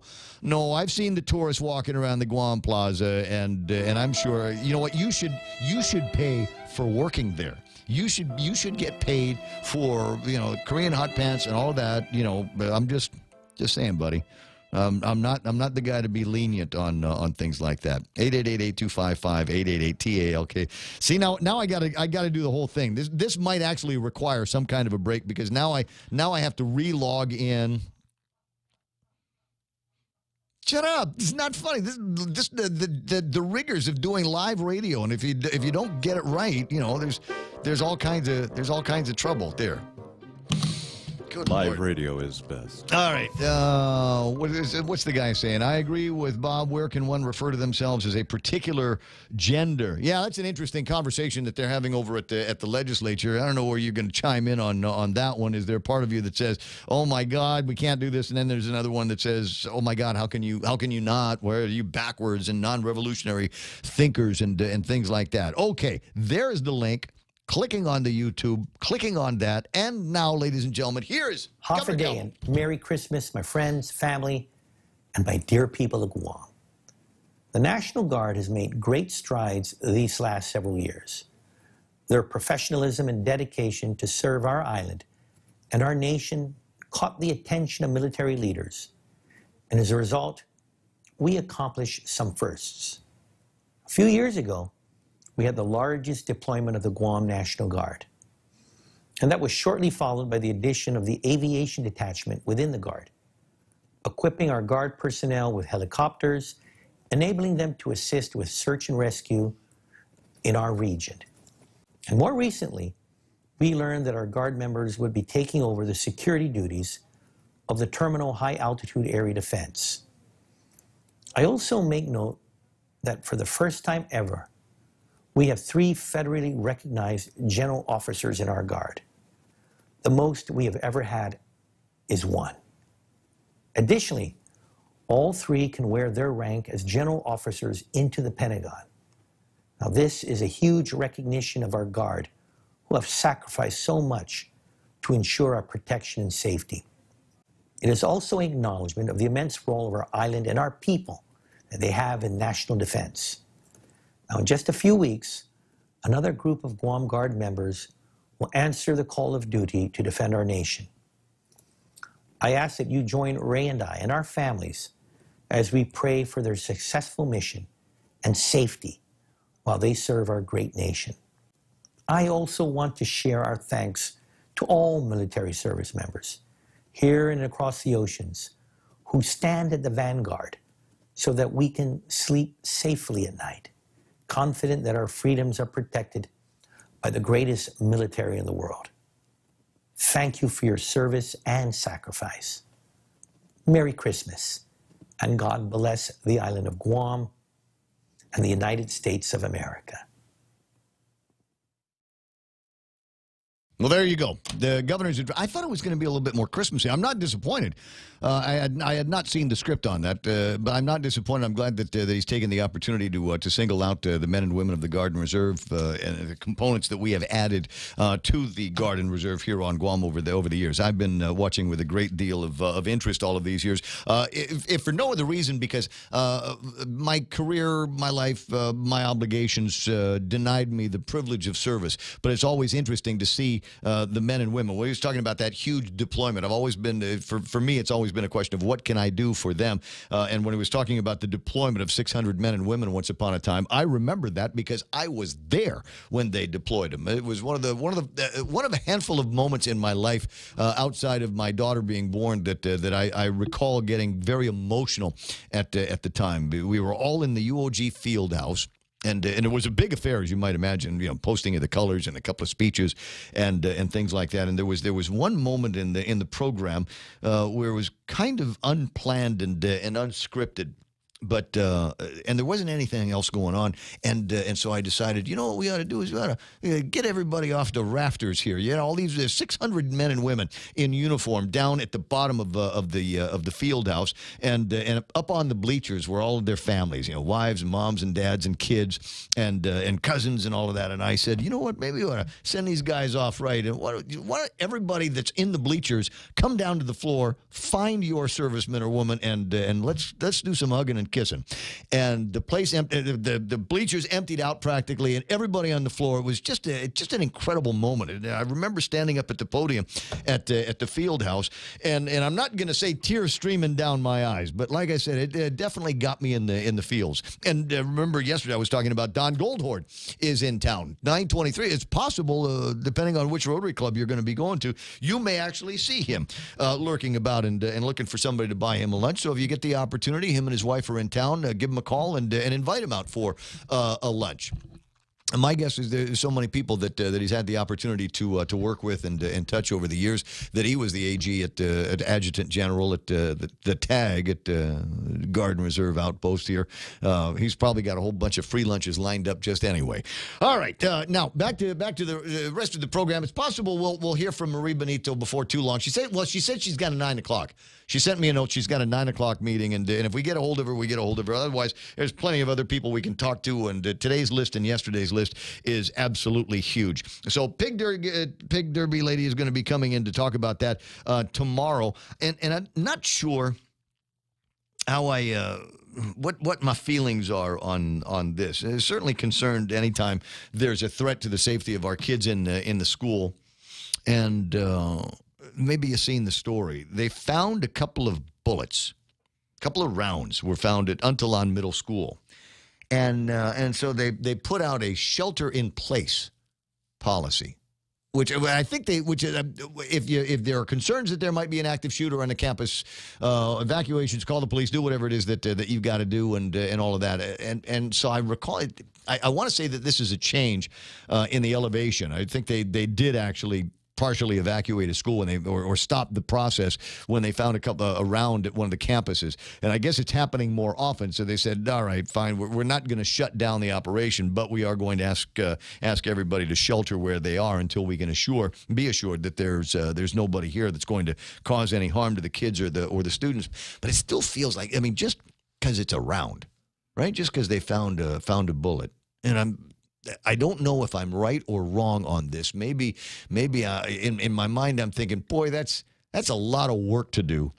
I've seen the tourists walking around the Guam Plaza, and I'm sure you know what you should pay for working there. You should get paid for Korean hot pants and all that. I'm just saying, buddy. I'm not the guy to be lenient on things like that. 888-8255, 888-TALK. See, now I gotta do the whole thing. This might actually require some kind of a break, because now I have to re-log in. Shut up! It's not funny. The rigors of doing live radio, and if you don't get it right, there's all kinds of trouble there. Good Live Lord. radio is best. All right. What's the guy saying? I agree with Bob. Where can one refer to themselves as a particular gender? Yeah, that's an interesting conversation that they're having over at the legislature. I don't know where you're going to chime in on that one. Is there a part of you that says, "Oh my God, we can't do this," and then there's another one that says, "Oh my God, how can you not? Where are you backwards and non-revolutionary thinkers and things like that?" Okay, there is the link. Clicking on the YouTube, clicking on that, and now, ladies and gentlemen, here's Hoffa Day and Merry Christmas, my friends, family, and my dear people of Guam. The National Guard has made great strides these last several years. Their professionalism and dedication to serve our island and our nation caught the attention of military leaders, and as a result, we accomplished some firsts. A few years ago, we had the largest deployment of the Guam National Guard. And that was shortly followed by the addition of the aviation detachment within the Guard, equipping our Guard personnel with helicopters, enabling them to assist with search and rescue in our region. And more recently, we learned that our Guard members would be taking over the security duties of the Terminal High Altitude Area Defense. I also make note that for the first time ever, we have 3 federally recognized general officers in our Guard. The most we have ever had is 1. Additionally, all 3 can wear their rank as general officers into the Pentagon. Now, this is a huge recognition of our Guard, who have sacrificed so much to ensure our protection and safety. It is also an acknowledgement of the immense role of our island and our people that they have in national defense. Now, in just a few weeks, another group of Guam Guard members will answer the call of duty to defend our nation. I ask that you join Ray and I and our families as we pray for their successful mission and safety while they serve our great nation. I also want to share our thanks to all military service members here and across the oceans who stand at the vanguard so that we can sleep safely at night, confident that our freedoms are protected by the greatest military in the world. Thank you for your service and sacrifice. Merry Christmas, and God bless the island of Guam and the United States of America. Well, there you go. The governor's address. I thought it was going to be a little bit more Christmassy. I'm not disappointed. I had not seen the script on that, but I'm not disappointed. I'm glad that he's taken the opportunity to single out the men and women of the Guard and Reserve and the components that we have added to the Guard and Reserve here on Guam over the years. I've been watching with a great deal of interest all of these years, if for no other reason because my career, my life, my obligations denied me the privilege of service. But it's always interesting to see the men and women. When he was talking about that huge deployment, I've always been, for me, it's always been a question of what can I do for them. And when he was talking about the deployment of 600 men and women once upon a time, I remember that because I was there when they deployed them. It was one of a handful of moments in my life outside of my daughter being born that I recall getting very emotional at the time. We were all in the UOG field house. And it was a big affair, as you might imagine, posting of the colors and a couple of speeches and things like that. And there was one moment in the program where it was kind of unplanned and unscripted. But and there wasn't anything else going on, and so I decided, what we ought to do is we ought to get everybody off the rafters here. All these 600 men and women in uniform down at the bottom of the field house, and up on the bleachers were all of their families, wives and moms and dads and kids and cousins and all of that. And I said, what, maybe we ought to send these guys off right, and why don't everybody that's in the bleachers come down to the floor, find your serviceman or woman, and let's do some hugging and kissing. And the place the bleachers emptied out practically, and everybody on the floor. It was just an incredible moment. And I remember standing up at the podium at the field house, and I'm not going to say tears streaming down my eyes, but like I said, it definitely got me in the feels. And remember yesterday I was talking about Don Goldhorn is in town, 9/23. It's possible, depending on which Rotary Club you're going to be going to, you may actually see him lurking about and looking for somebody to buy him a lunch. So if you get the opportunity, him and his wife are in town, give him a call and invite him out for a lunch. And my guess is there's so many people that he's had the opportunity to work with and touch over the years that he was the AG at Adjutant General at the TAG at Guard and Reserve Outpost here. He's probably got a whole bunch of free lunches lined up just anyway. All right, now back to the rest of the program. It's possible we'll hear from Marie Benito before too long. She said she's got a 9 o'clock. She sent me a note. She's got a 9 o'clock meeting, and if we get a hold of her, we get a hold of her. Otherwise, there's plenty of other people we can talk to, and today's list and yesterday's list is absolutely huge. So Pig Derby lady is going to be coming in to talk about that tomorrow, and I'm not sure how what my feelings are on this. It's certainly concerned anytime there's a threat to the safety of our kids in the school, and maybe you've seen the story. They found a couple of bullets, a couple of rounds were found at Untalan Middle School. And so they put out a shelter-in-place policy, which I think if there are concerns that there might be an active shooter on the campus, evacuations, call the police, do whatever it is that you've got to do, and all of that. And so I recall it. I want to say that this is a change in the elevation. I think they did actually partially evacuate a school or stop the process when they found a round at one of the campuses. And I guess it's happening more often. So they said, all right, fine, we're not going to shut down the operation, but we are going to ask everybody to shelter where they are until we can be assured that there's nobody here that's going to cause any harm to the kids or the students. But it still feels like, just because it's a round, right? Just because they found a bullet. And I don't know if I'm right or wrong on this. Maybe in my mind I'm thinking, boy, that's a lot of work to do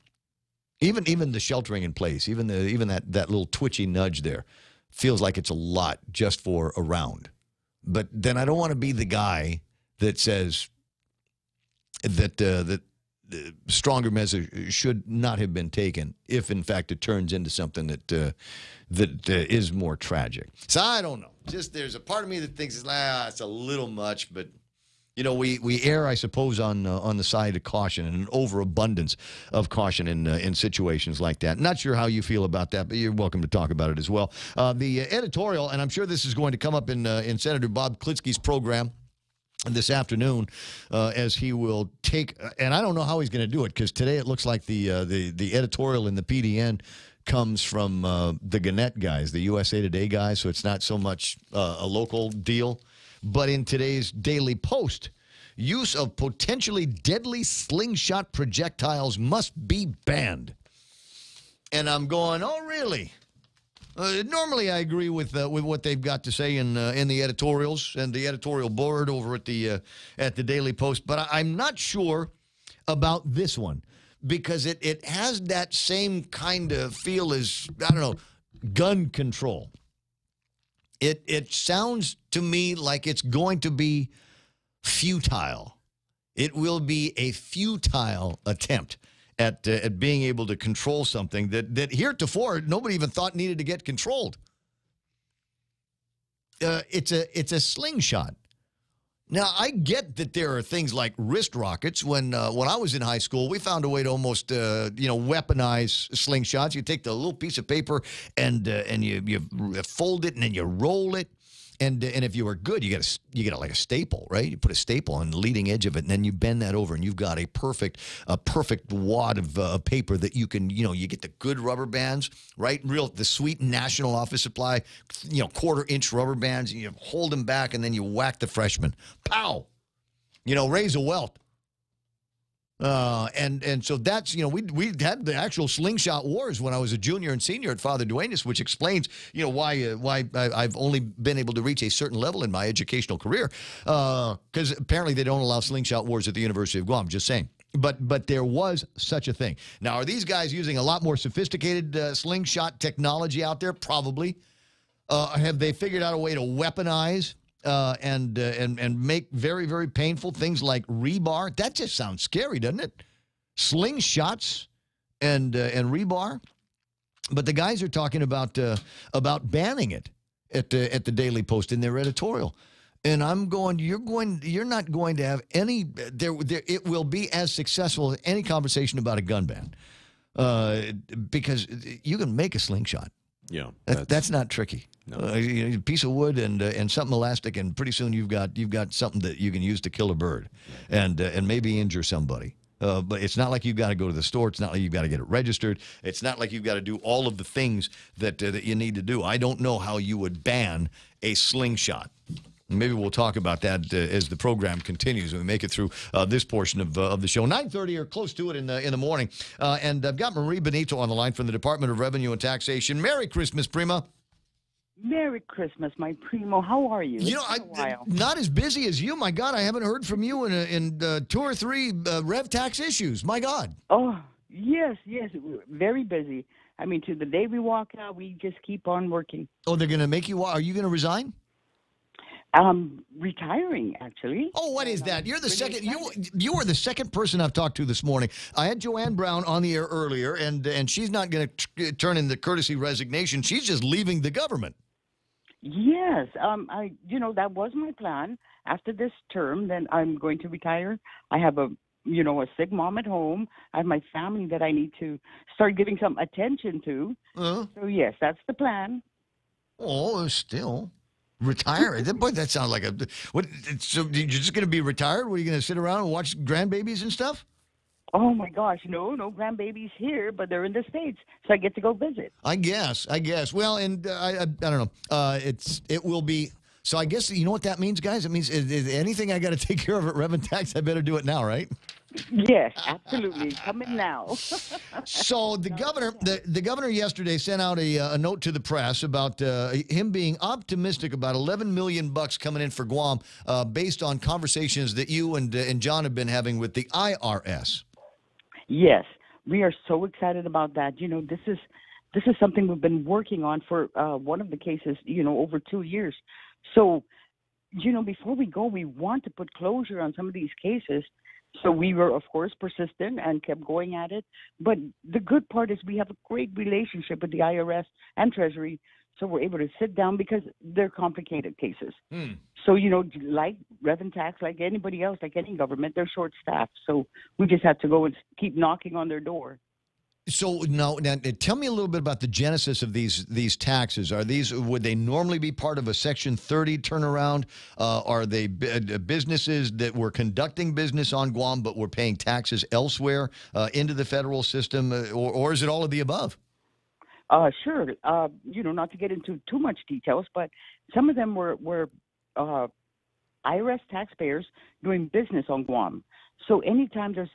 Even the sheltering in place, even that little twitchy nudge there, feels like it's a lot just for a round. But then I don't want to be the guy that says that stronger measures should not have been taken if, in fact, it turns into something that is more tragic. So I don't know. Just there's a part of me that thinks it's a little much, but you know, we err, I suppose, on the side of caution and an overabundance of caution in situations like that. Not sure how you feel about that, but you're welcome to talk about it as well. The editorial, and I'm sure this is going to come up in Senator Bob Klitsky's program this afternoon, as he will take, and I don't know how he's going to do it, because today it looks like the editorial in the PDN comes from the Gannett guys, the USA Today guys, so it's not so much a local deal. But in today's Daily Post, use of potentially deadly slingshot projectiles must be banned. And I'm going, oh, really? Normally, I agree with what they've got to say in the editorials and the editorial board over at the Daily Post, but I'm not sure about this one because it has that same kind of feel as, I don't know, gun control. It sounds to me like it's going to be futile. It will be a futile attempt at being able to control something that heretofore nobody even thought needed to get controlled. It's a slingshot. Now, I get that there are things like wrist rockets. When I was in high school, we found a way to almost weaponize slingshots. You take the little piece of paper and you fold it and then you roll it. And if you were good, you get like a staple, right? You put a staple on the leading edge of it, and then you bend that over, and you've got a perfect wad of paper that you can, you get the good rubber bands, right? The sweet National Office Supply, 1/4-inch rubber bands. And you hold them back, and then you whack the freshman. Pow! Raise a welt. And so that's, we had the actual slingshot wars when I was a junior and senior at Father Duenas, which explains, why I've only been able to reach a certain level in my educational career. Because apparently they don't allow slingshot wars at the University of Guam, just saying. But there was such a thing. Now, are these guys using a lot more sophisticated slingshot technology out there? Probably. Have they figured out a way to weaponize and make very, very painful things like rebar? That just sounds scary, doesn't it? Slingshots and rebar. But the guys are talking about banning it at the Daily Post in their editorial. And I'm going, you're not going to have any, it will be as successful as any conversation about a gun ban. Because you can make a slingshot. Yeah. That's not tricky. No. A piece of wood and something elastic, and pretty soon you've got something that you can use to kill a bird, and maybe injure somebody. But it's not like you've got to go to the store. It's not like you've got to get it registered. It's not like you've got to do all of the things that you need to do. I don't know how you would ban a slingshot. Maybe we'll talk about that as the program continues. We make it through this portion of the show. 9:30 or close to it in the morning. And I've got Marie Benito on the line from the Department of Revenue and Taxation. Merry Christmas, Prima. Merry Christmas, my primo. How are you? Not as busy as you. My God, I haven't heard from you in 2 or 3 rev tax issues. My God. Oh, yes. Very busy. I mean, to the day we walk out, we just keep on working. Oh, they're going to make you? Are you going to resign? Retiring, actually. Oh, what is that? You're the second. You were the second person I've talked to this morning. I had Joanne Brown on the air earlier, and she's not going to turn in the courtesy resignation. She's just leaving the government. Yes, that was my plan. After this term, then I'm going to retire. I have a sick mom at home. I have my family that I need to start giving some attention to. So yes, that's the plan. Oh, still. Retire? Boy, that sounds like a... What? So you're just going to be retired? What, are you going to sit around and watch grandbabies and stuff? Oh, my gosh. No grandbabies here, but they're in the States, so I get to go visit. I guess. Well, and I don't know. It will be... So I guess, you know what that means, guys? It means anything I got to take care of at Rev and Tax, I better do it now, right? Yes, absolutely. Come in now. So the governor yesterday sent out a note to the press about him being optimistic about $11 million coming in for Guam, based on conversations that you and John have been having with the IRS. Yes. we are so excited about that. You know, this is something we've been working on for one of the cases, you know, over 2 years. So, you know, before we go, we want to put closure on some of these cases. So we were, of course, persistent and kept going at it. But the good part is we have a great relationship with the IRS and Treasury, so we're able to sit down because they're complicated cases. So, you know, like Revenue Tax, like anybody else, like any government, they're short-staffed. So we just have to go and keep knocking on their door. So now, tell me a little bit about the genesis of these taxes. Would they normally be part of a Section 30 turnaround? Are they businesses that were conducting business on Guam but were paying taxes elsewhere into the federal system, or is it all of the above? Sure. You know, not to get into too much details, but some of them were IRS taxpayers doing business on Guam. So anytime there's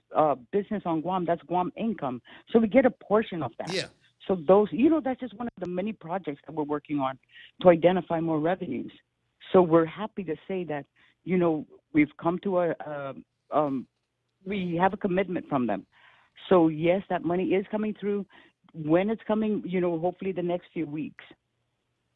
business on Guam, that's Guam income. So we get a portion of that. Yeah. So those, you know, that's just one of the many projects that we're working on to identify more revenues. So we're happy to say that, you know, we've come to we have a commitment from them. So yes, that money is coming through. When it's coming, you know, hopefully the next few weeks.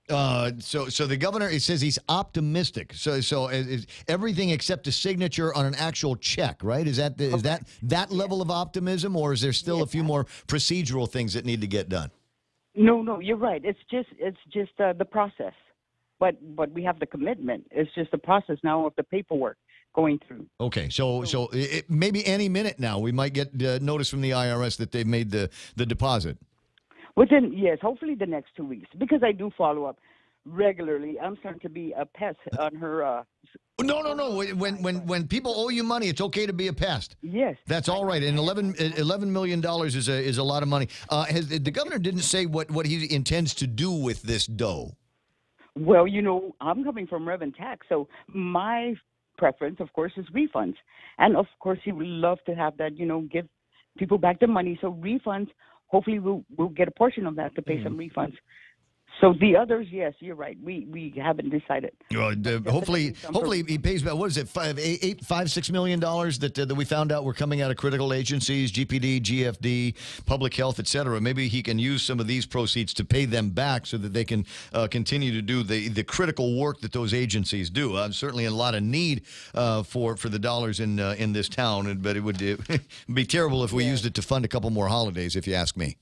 So the governor, it says he's optimistic. So is everything except a signature on an actual check, right? Is that level of optimism, or is there still a few more procedural things that need to get done? No, you're right. It's just the process, but we have the commitment. It's just the process now of the paperwork going through. Okay, so maybe any minute now we might get notice from the IRS that they've made the deposit. Within, yes, hopefully the next 2 weeks, because I do follow up regularly. I'm starting to be a pest on her. No. When people owe you money, it's okay to be a pest. Yes, that's all right. And $11 million is a lot of money. The governor didn't say what he intends to do with this dough. Well, you know, I'm coming from Revenue Tax, so my preference, of course, is refunds, and of course, he would love to have that. You know, give people back their money. So refunds. Hopefully, we'll get a portion of that to pay some refunds. So the others, yes, you're right. We haven't decided. Hopefully he pays about, what is it, $6 million that we found out were coming out of critical agencies, GPD, GFD, public health, et cetera. Maybe he can use some of these proceeds to pay them back so that they can continue to do the critical work that those agencies do. I'm certainly in a lot of need for the dollars in this town, but it would be terrible if we used it to fund a couple more holidays, if you ask me.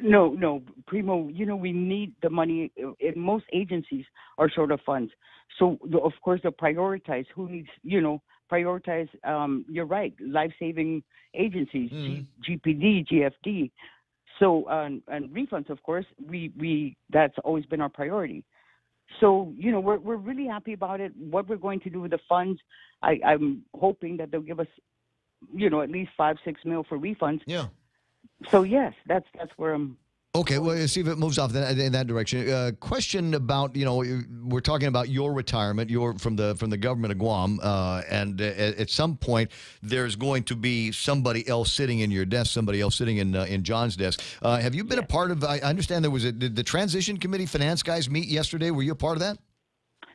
No, Primo, you know, we need the money. Most agencies are short of funds. So, of course, they'll prioritize who needs, you know, prioritize, you're right, life-saving agencies, GPD, GFD. So, and refunds, of course, that's always been our priority. So, you know, we're really happy about it. What we're going to do with the funds, I'm hoping that they'll give us, you know, at least $5-6 million for refunds. Yeah. So yes, that's where I'm. Okay, well, see if it moves off in that direction. Question about, you know, we're talking about your retirement. You're from the government of Guam, and at some point there's going to be somebody else sitting in your desk, somebody else sitting in John's desk. Have you been a part of? I understand there was did the transition committee finance guys meet yesterday? Were you a part of that?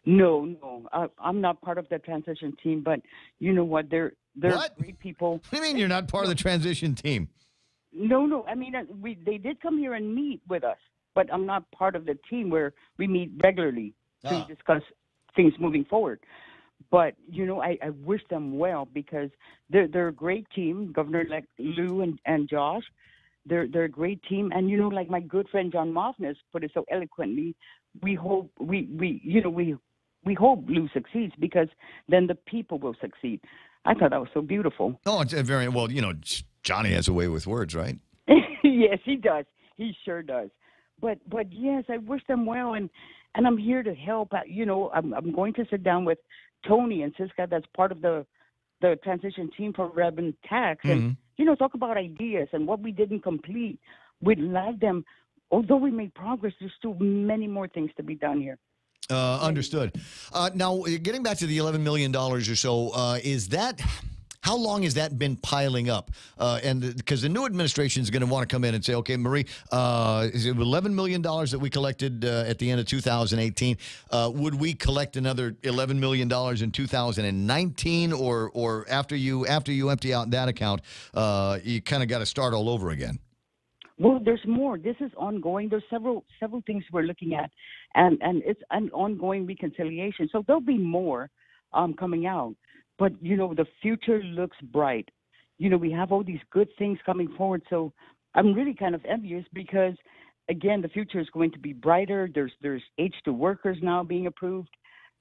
No, I'm not part of the transition team. But you know what? They're great people. What do you mean you're not part of the transition team? No. I mean, they did come here and meet with us, but I'm not part of the team where we meet regularly to discuss things moving forward. But, you know, I wish them well because they're a great team, Governor-elect Lou and Josh. They're a great team. And, you know, like my good friend John Moffness put it so eloquently, we hope we hope Lou succeeds because then the people will succeed. I thought that was so beautiful. Oh, it's very well, you know, Johnny has a way with words, right? Yes, he does. He sure does. But yes, I wish them well, and I'm here to help. You know, I'm going to sit down with Tony and Siska, that's part of the transition team for Revenue Tax, and you know, talk about ideas and what we didn't complete. We'd like them. Although we made progress, there's still many more things to be done here. Understood. Now, getting back to the $11 million or so, is that How long has that been piling up? And because the new administration is going to want to come in and say, okay, Marie, is it $11 million that we collected at the end of 2018? Would we collect another $11 million in 2019, or after you empty out that account, you kind of got to start all over again? Well, there's more. This is ongoing. There's several things we're looking at, and it's an ongoing reconciliation. So there'll be more coming out. But, the future looks bright. We have all these good things coming forward. So I'm really kind of envious because, again, the future is going to be brighter. There's H2 workers now being approved.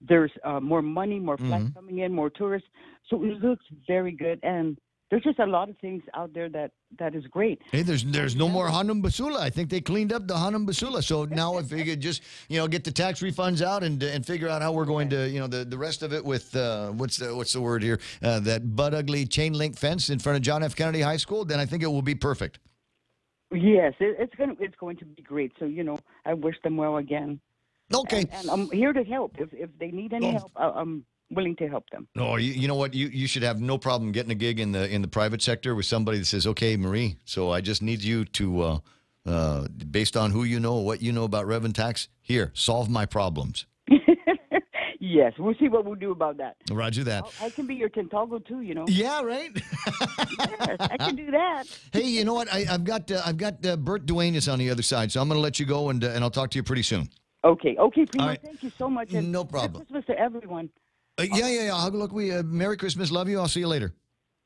There's more money, more flights coming in, more tourists. So it looks very good. And there's just a lot of things out there that is great. Hey, there's no more Hanum Basula. I think they cleaned up the Hanum Basula. So now if we could just, get the tax refunds out and figure out how we're going to, the rest of it with, what's the word here, that butt ugly chain link fence in front of John F. Kennedy High School, then I think it will be perfect. Yes, it's going to be great. So, I wish them well again. Okay. And I'm here to help. If they need any help, I'm willing to help them. No, you know what? You should have no problem getting a gig in the private sector with somebody that says, okay, Marie, so I just need you to, based on who you know, what you know about rev and tax, here, solve my problems. Yes, we'll see what we'll do about that. Roger that. I can be your Tentago too, Yeah, right? Yes, I can do that. Hey, you know what? I've got Bert Duenas on the other side, so I'm going to let you go, and I'll talk to you pretty soon. Okay, Primo, right. Thank you so much. And no problem. Merry Christmas to everyone. Yeah. Look, Merry Christmas. Love you. I'll see you later.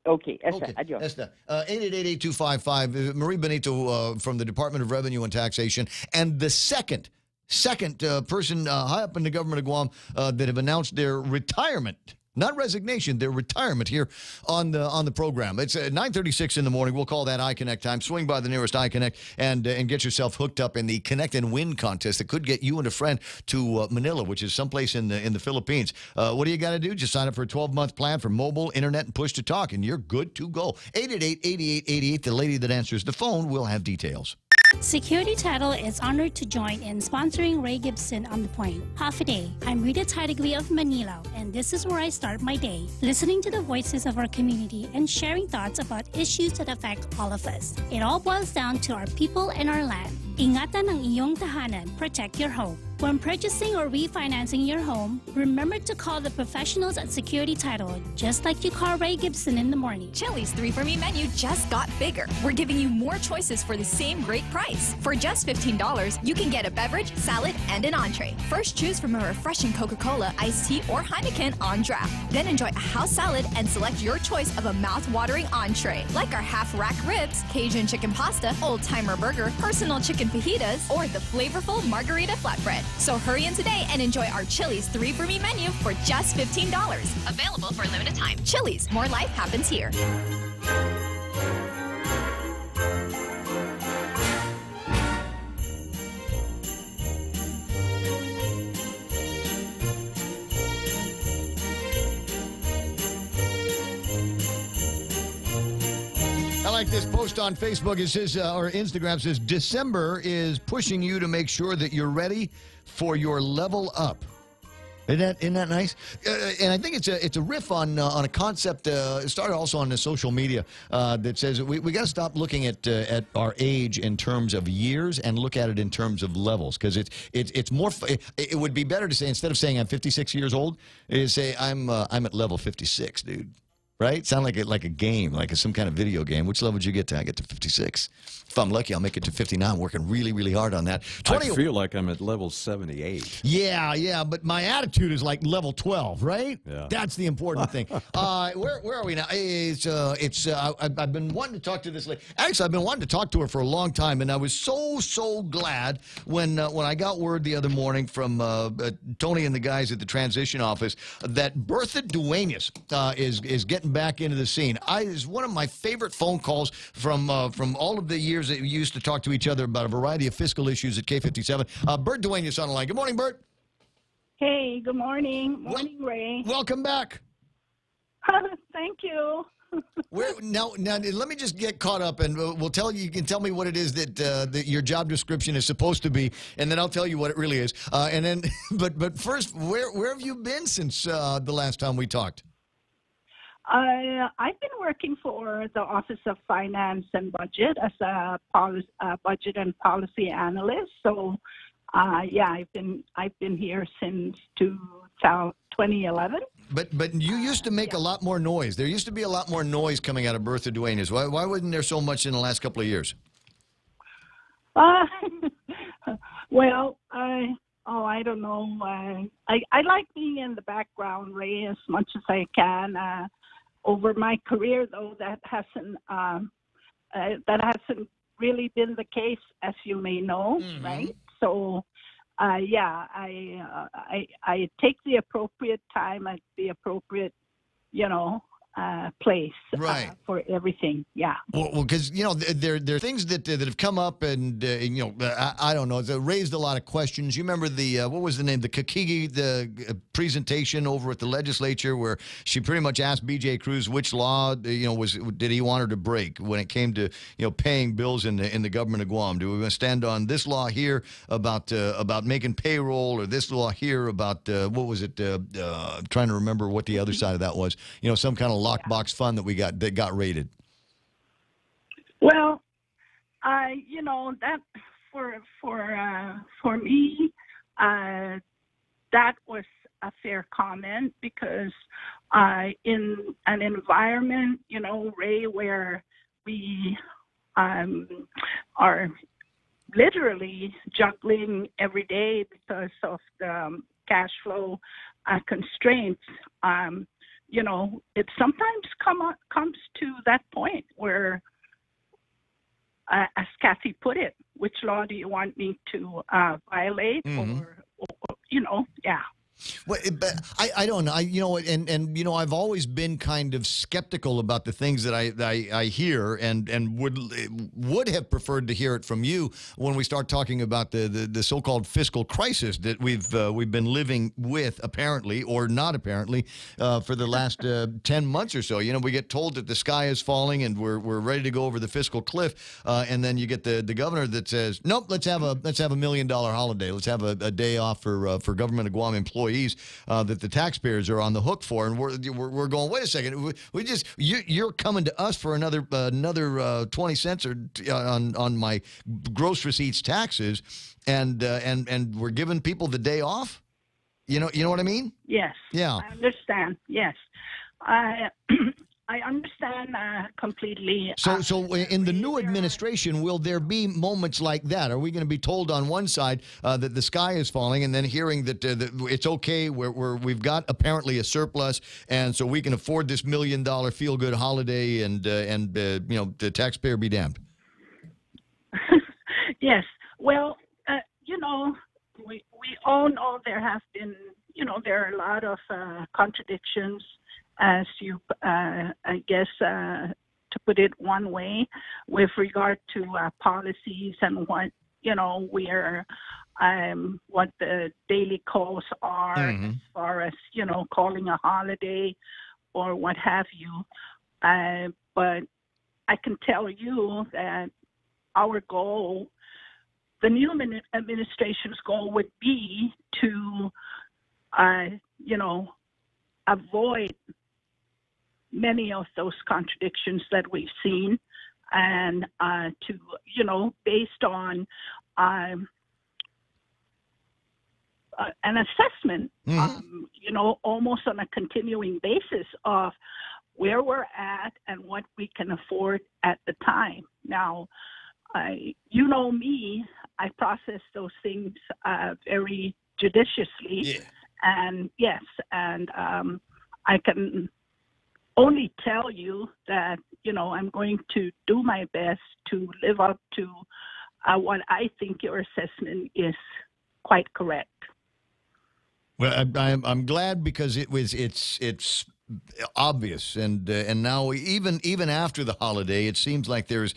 Okay. Adios. 888-8255. Marie Benito from the Department of Revenue and Taxation, and the second person high up in the government of Guam that have announced their retirement. Not resignation, their retirement here on the program. It's 9:36 in the morning. We'll call that iConnect time. Swing by the nearest iConnect and get yourself hooked up in the Connect and Win contest that could get you and a friend to Manila, which is someplace in the Philippines. What do you got to do? Just sign up for a 12-month plan for mobile, internet, and push to talk, and you're good to go. 888-8888. The lady that answers the phone will have details. Security Title is honored to join in sponsoring Ray Gibson on the Point. Half a day. I'm Rita Tidegli of Manila, and this is where I start my day, listening to the voices of our community and sharing thoughts about issues that affect all of us. It all boils down to our people and our land. Ingatan ang iyong tahanan. Protect your home. When purchasing or refinancing your home, remember to call the professionals at Security Title, just like you call Ray Gibson in the morning. Chili's 3 for Me menu just got bigger. We're giving you more choices for the same great price. For just $15, you can get a beverage, salad, and an entree. First, choose from a refreshing Coca-Cola, iced tea, or Heineken on draft. Then enjoy a house salad and select your choice of a mouth-watering entree, like our half-rack ribs, Cajun chicken pasta, old-timer burger, personal chicken fajitas, or the flavorful margarita flatbread. So hurry in today and enjoy our Chili's 3 for Me menu for just $15. Available for a limited time. Chili's, more life happens here. I like this post on Facebook. It says, or Instagram says, December is pushing you to make sure that you're ready for your level up. Isn't that nice? And I think it's a riff on a concept. It started also on the social media that says we got to stop looking at our age in terms of years and look at it in terms of levels, because it's more. It would be better to say, instead of saying I'm 56 years old, is say I'm at level 56, dude. Right? Sound like a game, like some kind of video game. Which level did you get to? I get to 56. If I'm lucky, I'll make it to 59. I'm working really, really hard on that. I feel like I'm at level 78. Yeah, but my attitude is like level 12, right? Yeah. That's the important thing. Where are we now? I've been wanting to talk to this lady. Actually, I've been wanting to talk to her for a long time, and I was so glad when I got word the other morning from Tony and the guys at the transition office that Bertha Duenas is getting back into the scene. It's one of my favorite phone calls from all of the years that we used to talk to each other about a variety of fiscal issues at K57. Bert Duenas on the line. Good morning, Bert. Hey, good morning. Morning, Ray. Welcome back. Thank you. Now, let me just get caught up, and we'll tell you. You can tell me what it is that your job description is supposed to be, and then I'll tell you what it really is. And then, but first, where have you been since the last time we talked? I've been working for the Office of Finance and Budget as a budget and policy analyst. So, yeah, I've been here since 2011. But you used to make a lot more noise. There used to be a lot more noise coming out of Bertha Duenas. Why wasn't there so much in the last couple of years? Well, I don't know. I like being in the background, Ray, as much as I can. Over my career, though, that hasn't really been the case, as you may know, right? So, yeah, I take the appropriate time at the appropriate, place for everything. Yeah. Well, because there are things that have come up, and I don't know, that raised a lot of questions. You remember the what was the name, the Kakigi presentation over at the legislature, where she pretty much asked B.J. Cruz which law did he want her to break when it came to paying bills in the government of Guam. Do we want to stand on this law here about making payroll, or this law here about what was it? I'm trying to remember what the other side of that was. Some kind of lockbox fund that got raided. Well, that for me, that was a fair comment, because in an environment, Ray, where we are literally juggling every day because of the cash flow constraints. It sometimes comes to that point where, as Kathy put it, which law do you want me to violate, or yeah. Well, but I don't know. And I've always been kind of skeptical about the things that I hear, and would have preferred to hear it from you when we start talking about the so-called fiscal crisis that we've been living with, apparently or not apparently, for the last 10 months or so. We get told that the sky is falling and we're ready to go over the fiscal cliff, and then you get the governor that says, nope, let's have a $1 million holiday. Let's have a day off for government of Guam employees. That the taxpayers are on the hook for, and we're going, wait a second, you're coming to us for another 20 cents on my gross receipts taxes, and we're giving people the day off. You know what I mean? Yes. Yeah. I understand. Yes. I understand completely. So in the new administration, will there be moments like that? Are we going to be told on one side that the sky is falling, and then hearing that it's okay, we've got apparently a surplus, and so we can afford this $1 million feel-good holiday, and the taxpayer be damned? Yes. Well, we all know there have been, there are a lot of contradictions, as you, I guess, to put it one way, with regard to policies and what, what the daily calls are, as far as, calling a holiday or what have you. But I can tell you that our goal, the new administration's goal, would be to, avoid many of those contradictions that we've seen, and to, based on an assessment, almost on a continuing basis of where we're at and what we can afford at the time. Now, me, I process those things very judiciously. Yeah. And yes, and I can only tell you that, I'm going to do my best to live up to what I think your assessment is quite correct. Well, I'm glad, because it's obvious, and now even after the holiday, it seems like there's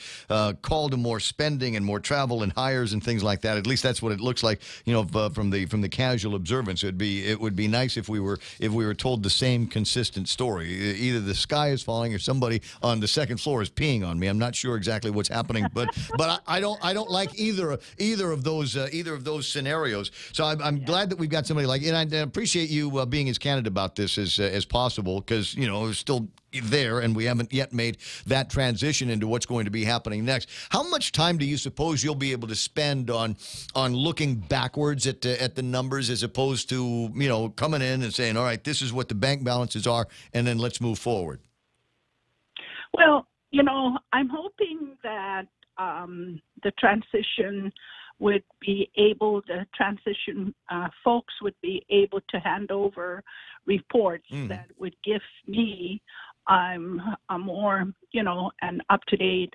call to more spending and more travel and hires and things like that. At least that's what it looks like, from the casual observance. It would be nice if we were told the same consistent story. Either the sky is falling or somebody on the second floor is peeing on me. I'm not sure exactly what's happening, but I don't like either of those scenarios. So I'm glad that we've got somebody like, and I appreciate you being as candid about this as possible, because it's still there, and we haven't yet made that transition into what's going to be happening next. How much time do you suppose you'll be able to spend on looking backwards at the numbers, as opposed to, you know, coming in and saying, all right, this is what the bank balances are, and then let's move forward? Well, you know, I'm hoping that the transition would be able, the transition folks would be able to hand over reports that would give me a more, you know, an up-to-date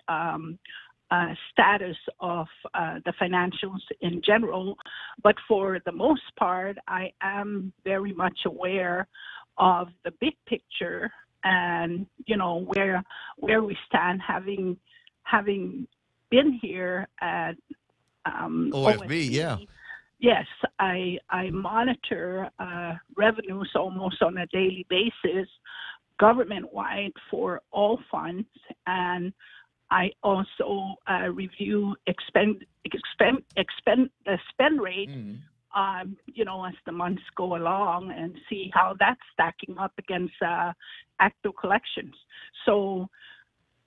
status of the financials in general. But for the most part, I am very much aware of the big picture and, you know, where we stand, having been here at OFB, yeah. Yes, I monitor revenues almost on a daily basis, government-wide for all funds, and I also review spend rate, you know, as the months go along, and see how that's stacking up against actual collections. So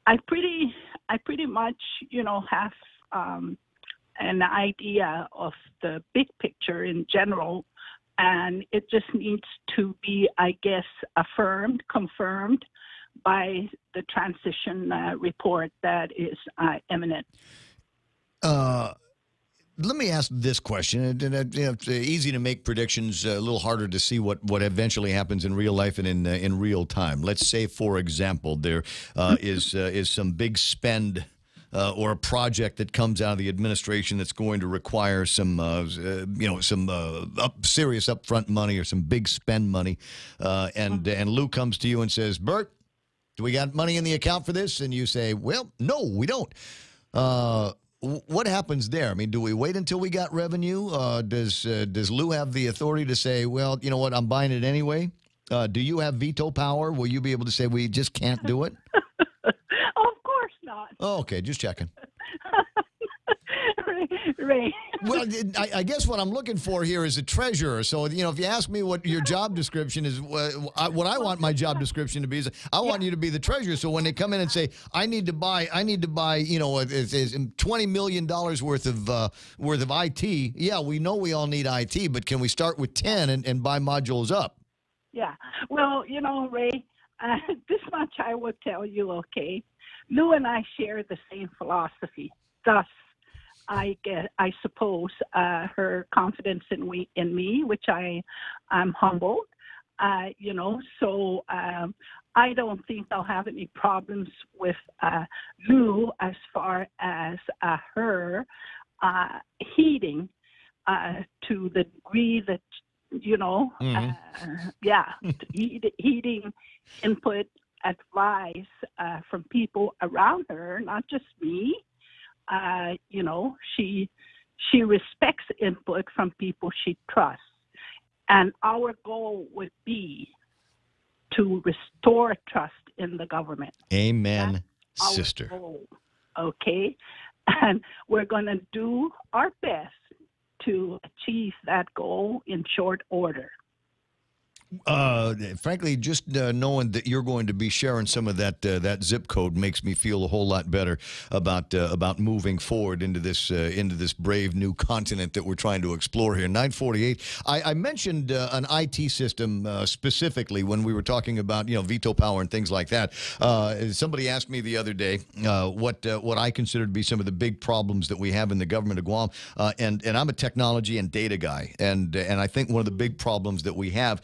I pretty much, you know, have an idea of the big picture in general, and it just needs to be, I guess, confirmed by the transition report that is imminent. Let me ask this question. It's easy to make predictions, a little harder to see what eventually happens in real life and in real time. Let's say, for example, there is some big spend or a project that comes out of the administration that's going to require some, serious upfront money or some big spend money, and Lou comes to you and says, "Bert, do we got money in the account for this?" And you say, "Well, no, we don't." What happens there? I mean, do we wait until we got revenue? Does Lou have the authority to say, "Well, you know what, I'm buying it anyway"? Do you have veto power? Will you be able to say we just can't do it? Of course not. Oh, okay, just checking. Ray. Well, I guess what I'm looking for here is a treasurer. So, you know, if you ask me what your job description is, what I want my job description to be is, I want you to be the treasurer. So when they come in and say, I need to buy, you know, $20 million worth of IT. Yeah, we know we all need IT, but can we start with 10 and buy modules up? Yeah. Well, you know, Ray, this much I will tell you, okay? Lou and I share the same philosophy. Thus, I suppose, her confidence in me, which I'm humbled, you know. So I don't think I'll have any problems with Lou as far as her heeding to the degree that, you know, heeding input, advice from people around her, not just me. You know, she respects input from people she trusts. And our goal would be to restore trust in the government. Amen, That's sister. Our goal, okay? And we're going to do our best to achieve that goal in short order. Frankly, just knowing that you're going to be sharing some of that zip code makes me feel a whole lot better about moving forward into this brave new continent that we're trying to explore here. 948. I mentioned an IT system specifically when we were talking about, you know, veto power and things like that. Somebody asked me the other day what I consider to be some of the big problems that we have in the government of Guam, and I'm a technology and data guy, and I think one of the big problems that we have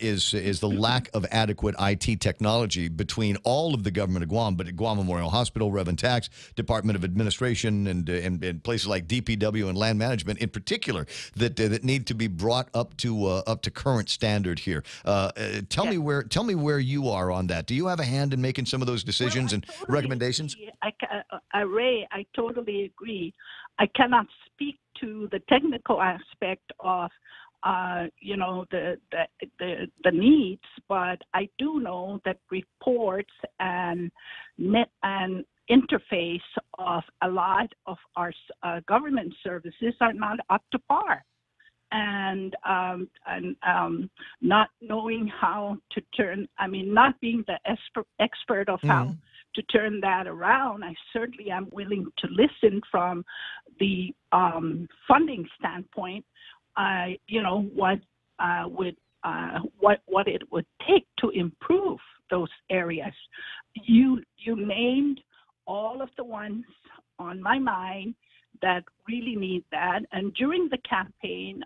is the lack of adequate IT technology between all of the government of Guam, but at Guam Memorial Hospital, Rev and Tax, Department of Administration, and places like DPW and Land Management in particular that need to be brought up to current standard here. Tell me where you are on that. Do you have a hand in making some of those decisions and recommendations? Ray, I totally agree. I cannot speak to the technical aspect of you know, the needs, but I do know that reports and interface of a lot of our government services are not up to par. and not knowing how to turn, not being the expert of how to turn that around. I certainly am willing to listen from the funding standpoint. What it would take to improve those areas. You named all of the ones on my mind that really need that. And during the campaign,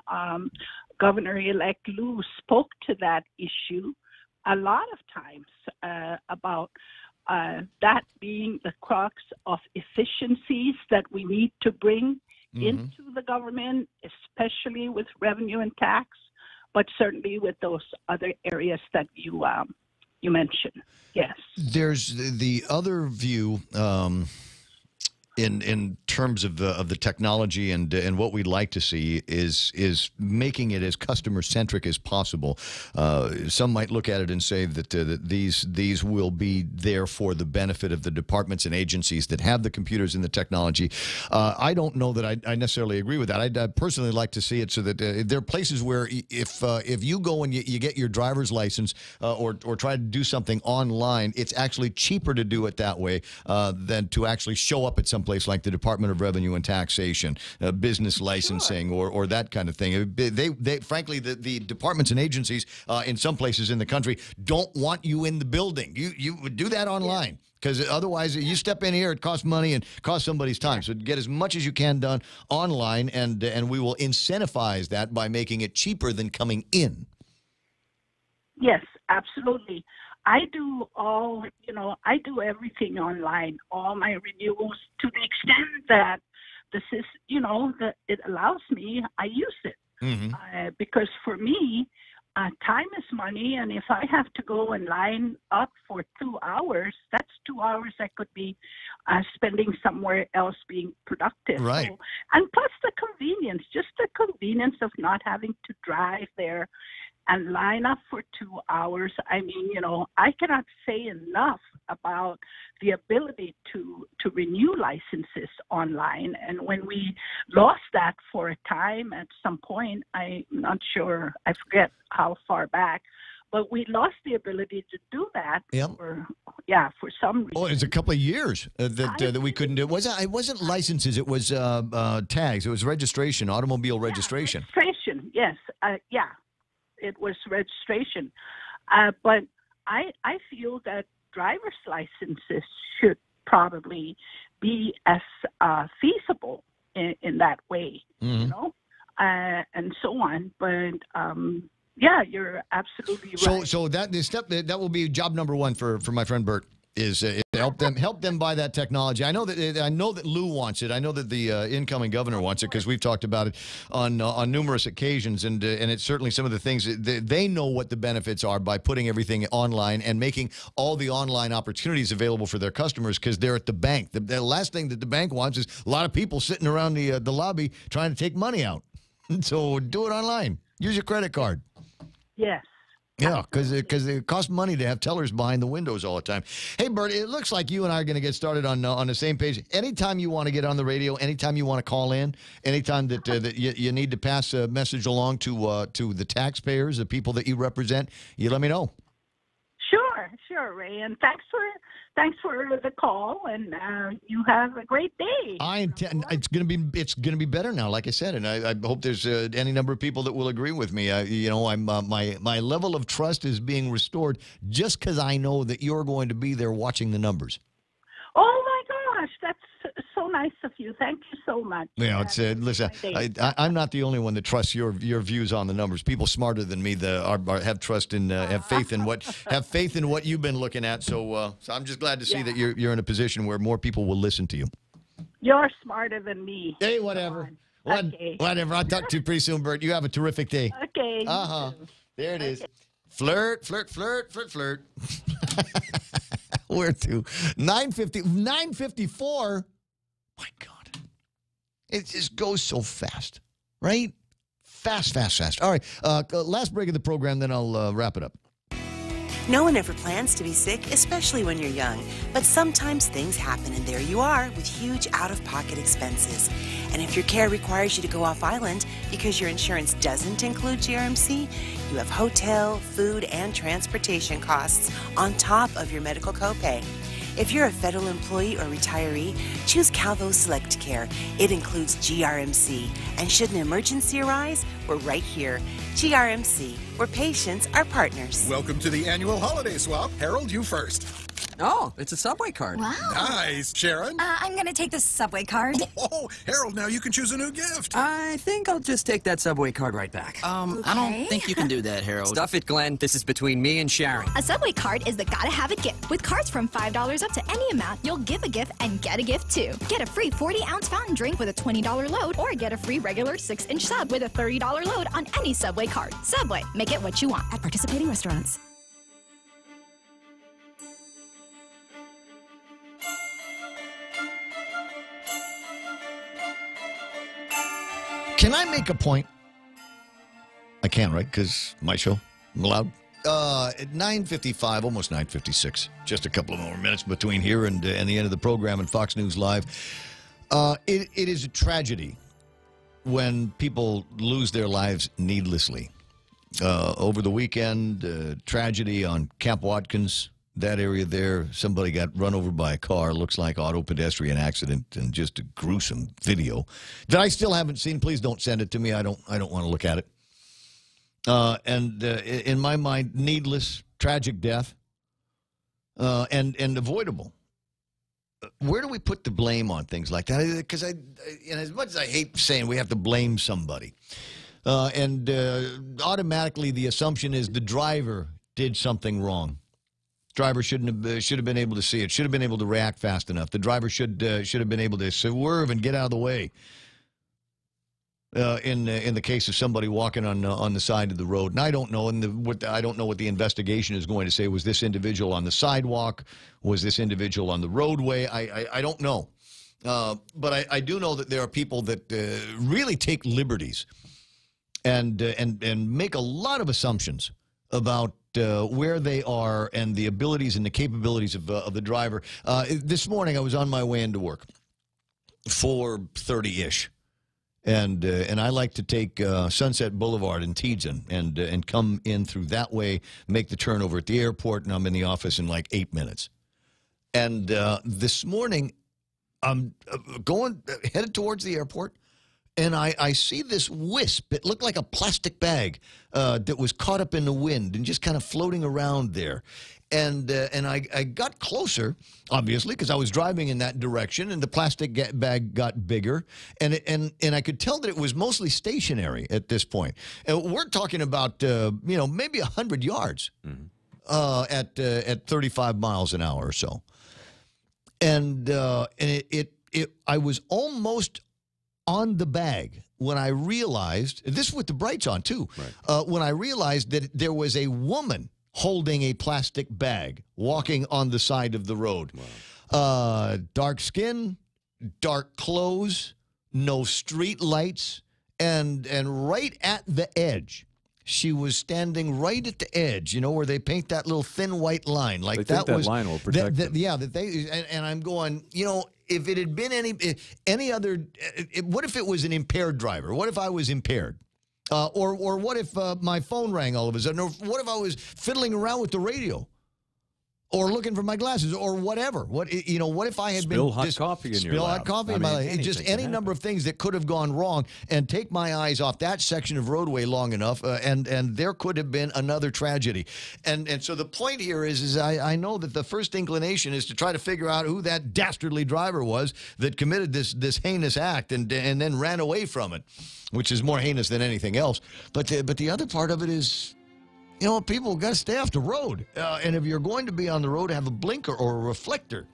Governor-elect Liu spoke to that issue a lot of times about that being the crux of efficiencies that we need to bring into the government, especially with revenue and tax, but certainly with those other areas that you mentioned. Yes. There's the other view in terms of the technology and what we'd like to see is making it as customer centric as possible. Some might look at it and say that these will be there for the benefit of the departments and agencies that have the computers and the technology. I don't know that I necessarily agree with that. I'd personally like to see it so that there are places where if you go and you get your driver's license or try to do something online, it's actually cheaper to do it that way than to actually show up at some place like the Department of Revenue and Taxation, business licensing, or that kind of thing. They frankly, the departments and agencies in some places in the country don't want you in the building. You would do that online. Because otherwise, you step in here, it costs money and costs somebody's time. So get as much as you can done online, and we will incentivize that by making it cheaper than coming in. Yes, absolutely. I do everything online, all my renewals, to the extent that that it allows me, I use it. Because for me, time is money, and if I have to go and line up for 2 hours, that's 2 hours I could be spending somewhere else being productive. Right. So, and plus the convenience, just the convenience of not having to drive there and line up for 2 hours. I cannot say enough about the ability to renew licenses online. And when we lost that for a time at some point, I'm not sure, I forget how far back, but we lost the ability to do that for some reason. Oh, it's a couple of years that we couldn't do it. It wasn't licenses, it was tags. It was registration, automobile registration. Registration, yes. It was registration. But I feel that driver's licenses should probably be as feasible in that way, and so on. But you're absolutely right. So that will be job number one for my friend Bert. Is help them buy that technology. I know that Lou wants it. I know that the incoming governor wants it because we've talked about it on numerous occasions, and it's certainly some of the things they know what the benefits are by putting everything online and making all the online opportunities available for their customers because they're at the bank. The last thing that the bank wants is a lot of people sitting around the lobby trying to take money out. So do it online. Use your credit card. Yes. Yeah, because it costs money to have tellers behind the windows all the time. Hey, Bert, it looks like you and I are going to get started on the same page. Anytime you want to get on the radio, anytime you want to call in, anytime that you need to pass a message along to the taxpayers, the people that you represent, you let me know. Sure, Ray, and thanks for the call, and you have a great day. It's going to be better now, like I said, and I hope there's any number of people that will agree with me. I'm my level of trust is being restored just because I know that you're going to be there watching the numbers. Oh my gosh, that's so nice of you. Thank you so much. Yeah, listen, I'm not the only one that trusts your views on the numbers. People smarter than me have trust in have faith in what you've been looking at. So I'm just glad to see that you're in a position where more people will listen to you. You're smarter than me. Hey, whatever. Okay. Whatever. I'll talk to you pretty soon, Bert. You have a terrific day. Okay. There it is. Flirt. Where to? 9:54. My God. It just goes so fast, right? Fast. All right. Last break of the program, then I'll wrap it up. No one ever plans to be sick, especially when you're young. But sometimes things happen, and there you are with huge out-of-pocket expenses. And if your care requires you to go off-island because your insurance doesn't include GRMC, you have hotel, food, and transportation costs on top of your medical copay. If you're a federal employee or retiree, choose Calvo Select Care. It includes GRMC. And should an emergency arise, we're right here. GRMC, where patients are partners. Welcome to the annual holiday swap. Harold, you first. Oh, it's a Subway card. Wow. Nice. Sharon? I'm going to take the Subway card. Oh, Harold, now you can choose a new gift. I think I'll just take that Subway card right back. Okay. I don't think you can do that, Harold. Stuff it, Glenn. This is between me and Sharon. A Subway card is the gotta have it gift. With cards from $5 up to any amount, you'll give a gift and get a gift too. Get a free 40-ounce fountain drink with a $20 load, or get a free regular 6-inch sub with a $30 load on any Subway card. Subway, make it what you want at participating restaurants. Can I make a point? I can, right? Because my show, I'm allowed. At 9:55, almost 9:56, just a couple of more minutes between here and the end of the program and Fox News Live. It is a tragedy when people lose their lives needlessly. Over the weekend, tragedy on Camp Watkins, that area there. Somebody got run over by a car. Looks like auto pedestrian accident, and just a gruesome video that I still haven't seen. Please don't send it to me. I don't want to look at it. In my mind, needless, tragic death, and avoidable. Where do we put the blame on things like that? Because as much as I hate saying we have to blame somebody, automatically the assumption is the driver did something wrong. Driver should have been able to see it. Should have been able to react fast enough. The driver should have been able to swerve and get out of the way. In the case of somebody walking on the side of the road, and I don't know, I don't know what the investigation is going to say. Was this individual on the sidewalk? Was this individual on the roadway? I don't know, but I do know that there are people that really take liberties and make a lot of assumptions about where they are and the abilities and the capabilities of the driver. This morning, I was on my way into work, 4:30-ish, and I like to take Sunset Boulevard in Teadsden and come in through that way, make the turnover at the airport, and I'm in the office in like 8 minutes. And this morning, I'm headed towards the airport, and I see this wisp. It looked like a plastic bag that was caught up in the wind and just kind of floating around there. And I got closer, obviously, because I was driving in that direction, and the plastic bag got bigger. And I could tell that it was mostly stationary at this point. And we're talking about, maybe 100 yards at 35 miles an hour or so. And I was almost on the bag when I realized, this is with the brights on too, right. When I realized that there was a woman holding a plastic bag walking on the side of the road. Wow. Dark skin, dark clothes, no street lights, and right at the edge. She was standing right at the edge, where they paint that little thin white line. Like that line will protect them. Yeah, and I'm going, if it had been any other, what if it was an impaired driver? What if I was impaired? Or what if my phone rang all of a sudden? Or what if I was fiddling around with the radio? Or looking for my glasses, or whatever. What if I had spill hot coffee in your lap? Spill hot coffee in my life. Just any number of things that could have gone wrong, and take my eyes off that section of roadway long enough, and there could have been another tragedy. And so the point here is I know that the first inclination is to try to figure out who that dastardly driver was that committed this heinous act and then ran away from it, which is more heinous than anything else. But the other part of it is, people got to stay off the road. And if you're going to be on the road, have a blinker or a reflector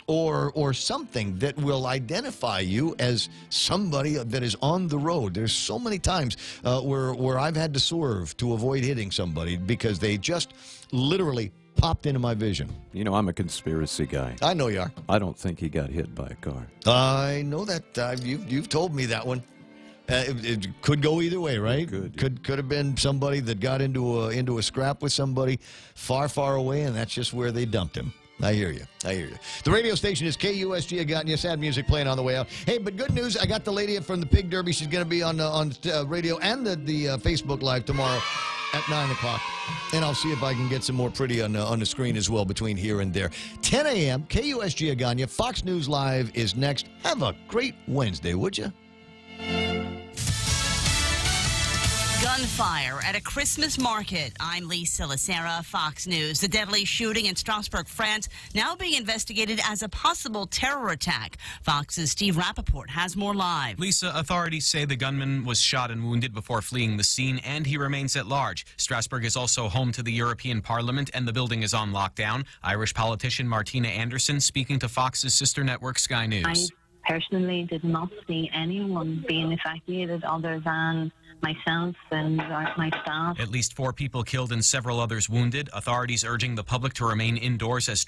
or something that will identify you as somebody that is on the road. There's so many times where I've had to swerve to avoid hitting somebody because they just literally popped into my vision. I'm a conspiracy guy. I know you are. I don't think he got hit by a car. I know that. You've told me that one. It could go either way, right? Could have been somebody that got into a scrap with somebody far, far away, and that's just where they dumped him. I hear you. The radio station is KUSG. I got you. Sad music playing on the way out. Hey, but good news. I got the lady from the Pig Derby. She's going to be on radio and the Facebook Live tomorrow at 9 o'clock. And I'll see if I can get some more pretty on the screen as well between here and there. 10 a.m., KUSG Agana. Fox News Live is next. Have a great Wednesday, would you? Gunfire at a Christmas market. I'm Lisa Lacera, Fox News. The deadly shooting in Strasbourg, France, now being investigated as a possible terror attack. Fox's Steve Rappaport has more live. Lisa, authorities say the gunman was shot and wounded before fleeing the scene, and he remains at large. Strasbourg is also home to the European Parliament, and the building is on lockdown. Irish politician Martina Anderson speaking to Fox's sister network Sky News. I personally did not see anyone being evacuated other than myself and my staff. At least 4 people killed and several others wounded. Authorities urging the public to remain indoors as